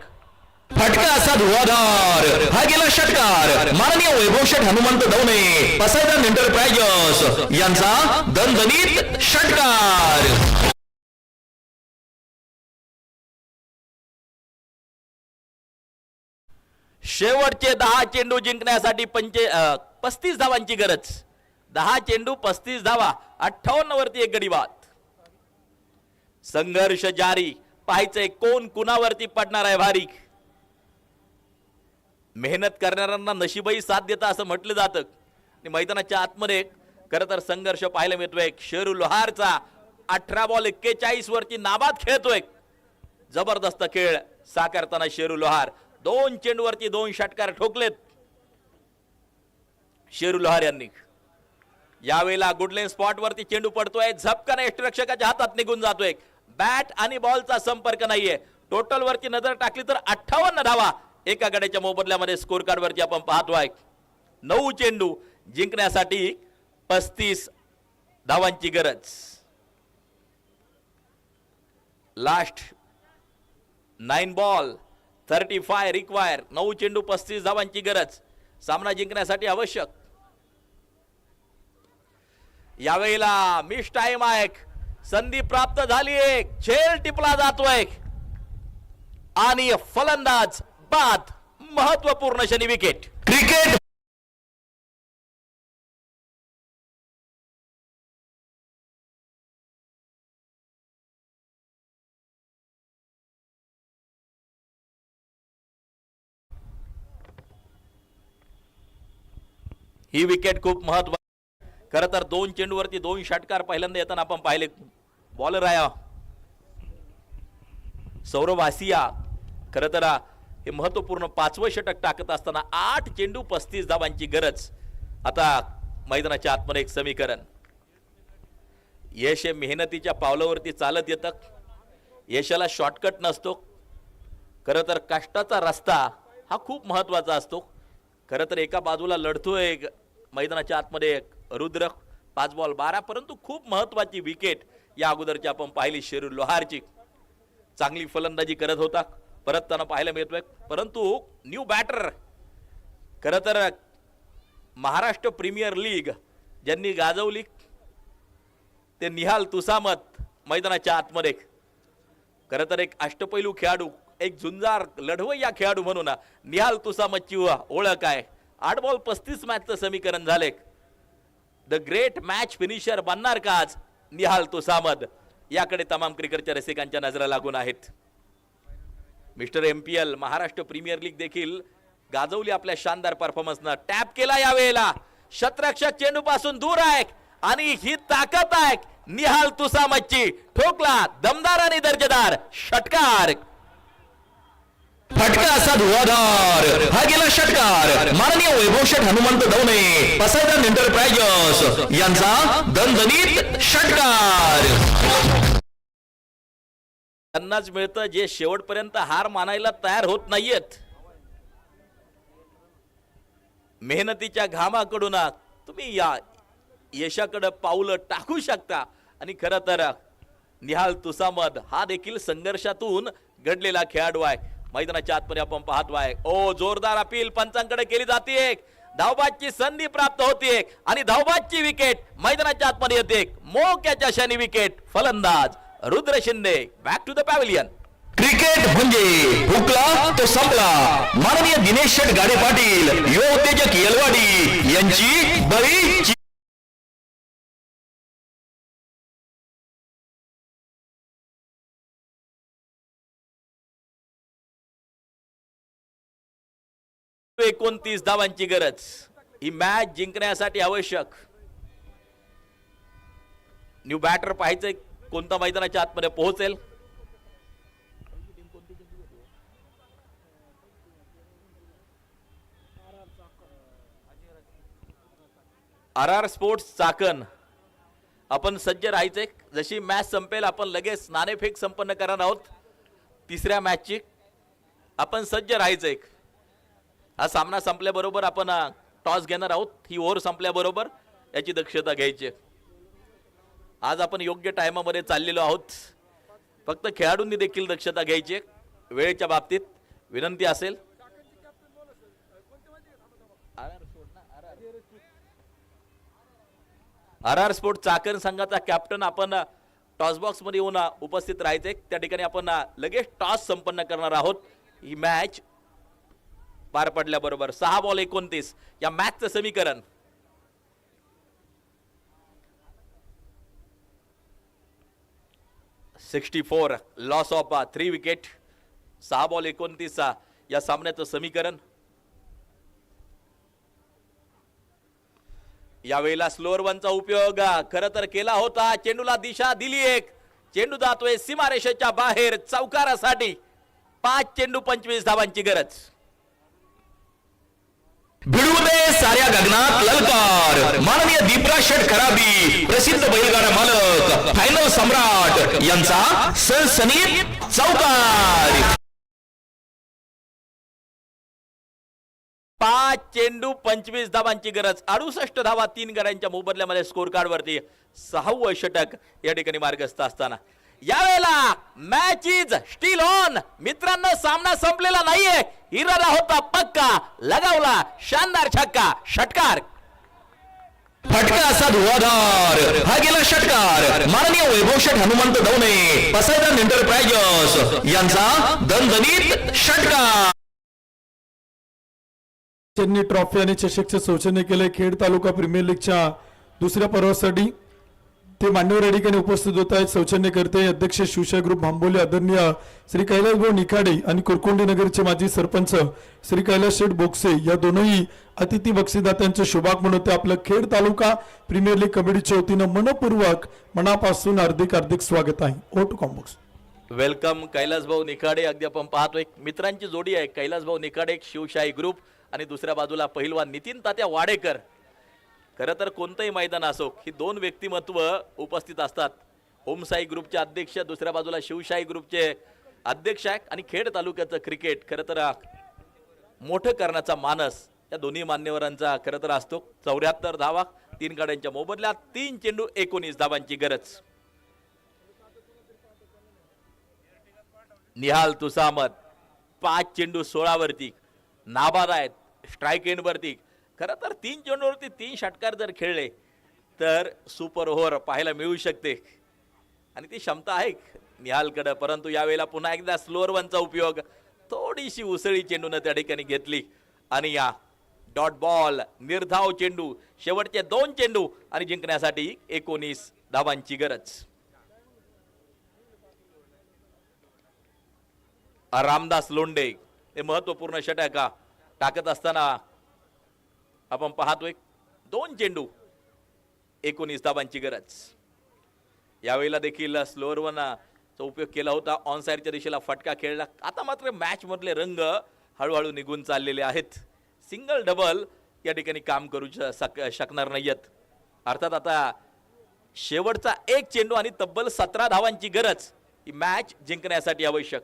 फटका असा धुवाधार, हा गेला षटकार. माननीय वैभव शेठ हनुमंत दवणे, पसायदान एंटरप्राइजेस यांचा दणदणीत षटकार. शेवटचे 10 चेंडू जिंकण्यासाठी 35 धावांची गरज. 10 चेंडू 35 धावा, 58 वरती एक गडी बाद. संघर्ष जारी. पाहायचंय कोण कुणावरती पडणार आहे भारी. मेहनत करणाऱ्यांना नशीबही साथ देता असं म्हटलं जातं आणि मैदानाच्या आतमध्ये खरं तर संघर्ष पाहायला मिळतोय. शेरू लोहारचा 18 बॉल 41 वरती नाबाद खेळतोय. जबरदस्त खेळ साकारताना शेरू लोहार 2 चेंडूवरती 2 षटकार ठोकलेत शेरू लोहार यांनी. यावेळेला गुडलेन स्पॉट वरती चेंडू पडतोय, झपकाने यष्टिरक्षकाच्या हातात निघून जातोय. बॅट आणि बॉलचा संपर्क नाहीये. टोटल वरती नजर टाकली तर 58 धावा एका गड्याच्या मोबदल्यामध्ये स्कोर कार्ड वरती आपण पाहतोय. 9 चेंडू जिंकण्यासाठी 35 धावांची गरज. Last 9 ball 35 require. 9 चेंडू 35 धावांची गरज. सामना जिंकण्यासाठी आवश्यक. यावेळेला मिस टाइम आहे. संधी प्राप्त झाली. झेल टिपला जातोय आणि फलंदाज बाद. महत्वपूर्ण शनी विकेट. क्रिकेट ही विकेट खूप महत्वाची. खरं तर 2 चेंडूवरती 2 षटकार पहिल्यांदा येताना आपण पाहिले. बॉलर आहे सौरभ आसिया. खरं तर हे महत्वपूर्ण 5वं षटक टाकत असताना 8 चेंडू 35 धावांची गरज. आता मैदानाच्या आतमध्ये एक समीकरण. यश हे मेहनतीच्या पावलावरती चालत येतं. यशाला शॉर्टकट नसतो. खरं तर कष्टाचा रस्ता हा खूप महत्वाचा असतो. खरं तर एका बाजूला लढतोय मैदानाच्या आतमध्ये रुद्र 5 बॉल 12, परंतु खूप महत्वाची विकेट या अगोदरची आपण पाहिली शेरू लोहारची. चांगली फलंदाजी करत होता, परत त्यांना पाहायला मिळतोय. परंतु न्यू बॅटर खरं तर महाराष्ट्र प्रीमियर लीग ज्यांनी गाजवली ते निहाल तुसामत मैदानाच्या आतमध्ये. खरं तर एक अष्टपैलू खेळाडू, एक झुंजार लढवय्या खेळाडू म्हणून निहाल तुसामतची ओळख आहे. 8 बॉल 35 मॅचचं समीकरण झाले. द ग्रेट मॅच फिनिशर बनणार का आज निहाल तुसामत, याकडे तमाम क्रिकेटच्या रसिकांच्या नजरा लागून आहेत. Mister MPL Maharashtra premier league देखील गाजवली आपल्या शानदार परफॉर्मन्सनं. टॅप केला यावेळेला. शतरक्षक चेंडू पासून दूर आहे आणि ही ताकद आहे निहाल तुसामतची. ठोकला दमदार आणि दर्जेदार षटकार. फटका असा धुवाधार, हा गेला षटकार. माननीय वैभव शेठ हनुमंत दवणे, पसायदान एंटरप्राइजेस यांचा दणदणीत षटकार. त्यांनाच मिळतं जे शेवटपर्यंत हार मानायला तयार होत नाहीयेत. मेहनतीच्या घामाकडून तुम्ही या यशाकडे पाऊलं टाकू शकता. आणि खरं तर निहाल तुसामद हा देखील संघर्षातून घडलेला खेळाडू आहे. मैदानाच्या आतमध्ये आपण पाहतोय ओ जोरदार अपील पंचांकडे केली जाते. धावबादची संधी प्राप्त होते आणि धावबादची विकेट मैदानाच्या आतमध्ये येते. मोक्याच्या क्षणी विकेट. फलंदाज Rudra Shinde back to the pavilion. Cricket म्हणजे हुकला तो संपला. माननीय दिनेश शेठ गाडे पाटील युवा उत्तेजक येलवाडी यांची बळी एकोणतीस धावांची गरज. ही मॅच जिंकण्यासाठी आवश्यक. न्यू बॅटर पाहायचंय कोणता मैदानाच्या आतमध्ये पोहोचेल. RR sports Chakan. आपण सज्ज राहायचंय. जशी मॅच संपेल आपण लगेच नाणेफेक संपन्न करणार आहोत. तिसऱ्या मॅचची आपण सज्ज राहायचंय. हा सामना संपल्याबरोबर आपण टॉस घेणार आहोत. ही ओव्हर संपल्याबरोबर याची दक्षता घ्यायची. आज आपण योग्य टाइमामध्ये चाललेलो आहोत. फक्त खेळाडूंनी देखील दक्षता घ्यायची. वेळेच्या बाबतीत विनंती असेल. RR स्पोर्ट चाकण संघाचा कॅप्टन आपण टॉस बॉक्स मध्ये येऊन उपस्थित राहायचे. त्या ठिकाणी आपण लगेच टॉस संपन्न करणार आहोत. ही मॅच पार पडल्याबरोबर 6 बॉल 29 या मॅचचं समीकरण. $64 लॉस ऑफ 3 विकेट. 6 बॉल 29 या सामन्याचं समीकरण. यावेळेला स्लोअर वनचा उपयोग खरं तर केला होता. चेंडूला दिशा दिली एक. चेंडू जातोय सीमारेषेच्या बाहेर चौकारासाठी. 5 चेंडू 25 धावांची गरज. भिडू दे साऱ्या गगनात ललकार. माननीय दीपराज शेठ खराबी प्रसिद्ध बैलगाडा मालक फायनल सम्राट यांचा सनसनीत चौकार. 5 चेंडू 25 धावांची गरज. 68 धावा 3 गड्यांच्या मोबदल्यामध्ये स्कोर कार्ड वरती 6वं षटक या ठिकाणी मार्गस्थ असताना यावेळेला मॅच इज स्टील ऑन. मित्रांनो सामना संपलेला नाहीये. इरादा होता पक्का. लगावला शानदार छक्का. षटकार. फटका असा धुवाधार. हा गेला षटकार. माननीय वैभव शेठ हनुमंत दवणे पसायदान एंटरप्राइजेस यांचा दणदणीत षटकार. त्यांनी ट्रॉफी आणि चषकचे सौजन्य केले. खेड तालुका प्रीमियर लीगच्या दुसऱ्या पर्वासाठी ते मान्यवर या ठिकाणी उपस्थित होत आहेत. सौजन्यकर्ते अध्यक्ष शिवशाही ग्रुप भांबोली आदरणीय श्री कैलासभाऊ निखाडे आणि कुरकोंडी नगरचे माजी सरपंच श्री कैलास शेठ बोक्से या दोनही अतिथी बक्षीदात्यांचे शुभागमन होते. आपलं खेड तालुका प्रीमियर लीग कमिटीच्या वतीनं मनपूर्वक मनापासून हार्दिक स्वागत आहे. O to Combox. वेलकम कैलासभाऊ निखाडे. अगदी आपण पाहतोय मित्रांची जोडी आहे. कैलासभाऊ निखाडे शिवशाही ग्रुप आणि दुसऱ्या बाजूला पहिलवान नितीन तात्या वाडेकर. खरं तर कोणतंही मैदान असो ही दोन व्यक्तिमत्व उपस्थित असतात. ओमसाई ग्रुपचे अध्यक्ष, दुसऱ्या बाजूला शिवशाही ग्रुपचे अध्यक्ष आहेत. आणि खेड तालुक्याचं क्रिकेट खरं तर मोठं करण्याचा मानस या दोन्ही मान्यवरांचा खरं तर असतो. 74 धावा 3 गाड्यांच्या मोबदल्यात. 3 चेंडू 19 धावांची गरज. निहाल तुसामद 5 चेंडू 16 वरती नाबाद आहेत. स्ट्राईक एंड वरती. खरं तर 3 चेंडूवरती 3 षटकार जर खेळले तर सुपर ओव्हर पाहायला मिळू शकते आणि ती क्षमता आहे निहालकडे. परंतु यावेळेला पुन्हा एकदा स्लोअर वनचा उपयोग. थोडीशी उसळी चेंडूने त्या ठिकाणी घेतली आणि या डॉट बॉल निर्धाव चेंडू. शेवटचे 2 चेंडू आणि जिंकण्यासाठी 19 धावांची गरज. रामदास लोंढे हे महत्वपूर्ण षटक टाकत असताना आपण पाहतोय 2 चेंडू 19 धावांची गरज. यावेळेला देखील स्लोअर वनचा उपयोग केला होता. ऑन साइडच्या दिशेला फटका खेळला. आता मात्र मॅच मधले रंग हळूहळू निघून चाललेले आहेत. सिंगल डबल या ठिकाणी काम करू शकणार नाहीयेत. अर्थात आता शेवटचा 1 चेंडू आणि तब्बल 17 धावांची गरज ही मॅच जिंकण्यासाठी आवश्यक.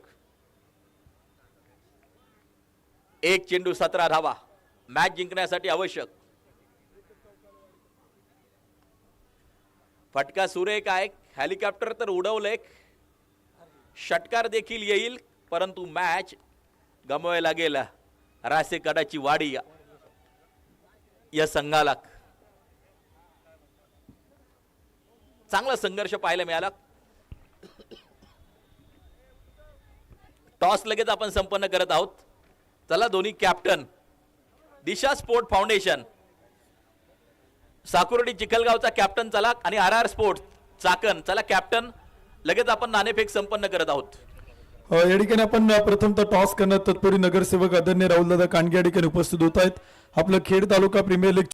1 चेंडू 17 धावा मॅच जिंकण्यासाठी आवश्यक. फटका सुरेख आहे, हेलिकॉप्टर तर उडवले, षटकार देखील येईल, परंतु मॅच गमवायला गेला रासेकडाची वाडी या संघाला. चांगला संघर्ष पाहायला मिळाला. टॉस लगेच आपण संपन्न करत आहोत. चला दोन्ही कॅप्टन, दिशा स्पोर्ट फाउंडेशन साकुर्डी चिखलगावचा कॅप्टन चला आणि RR स्पोर्ट्स चाकण चला कॅप्टन, लगेच आपण नाणेफेक संपन्न करत आहोत. या ठिकाणी आपण प्रथमतः टॉस करण्यात तत्पूर्वी नगरसेवक आदरणीय राहुलदादा कांडगे या ठिकाणी उपस्थित होत आहेत. आपलं खेड तालुका प्रीमियर लीग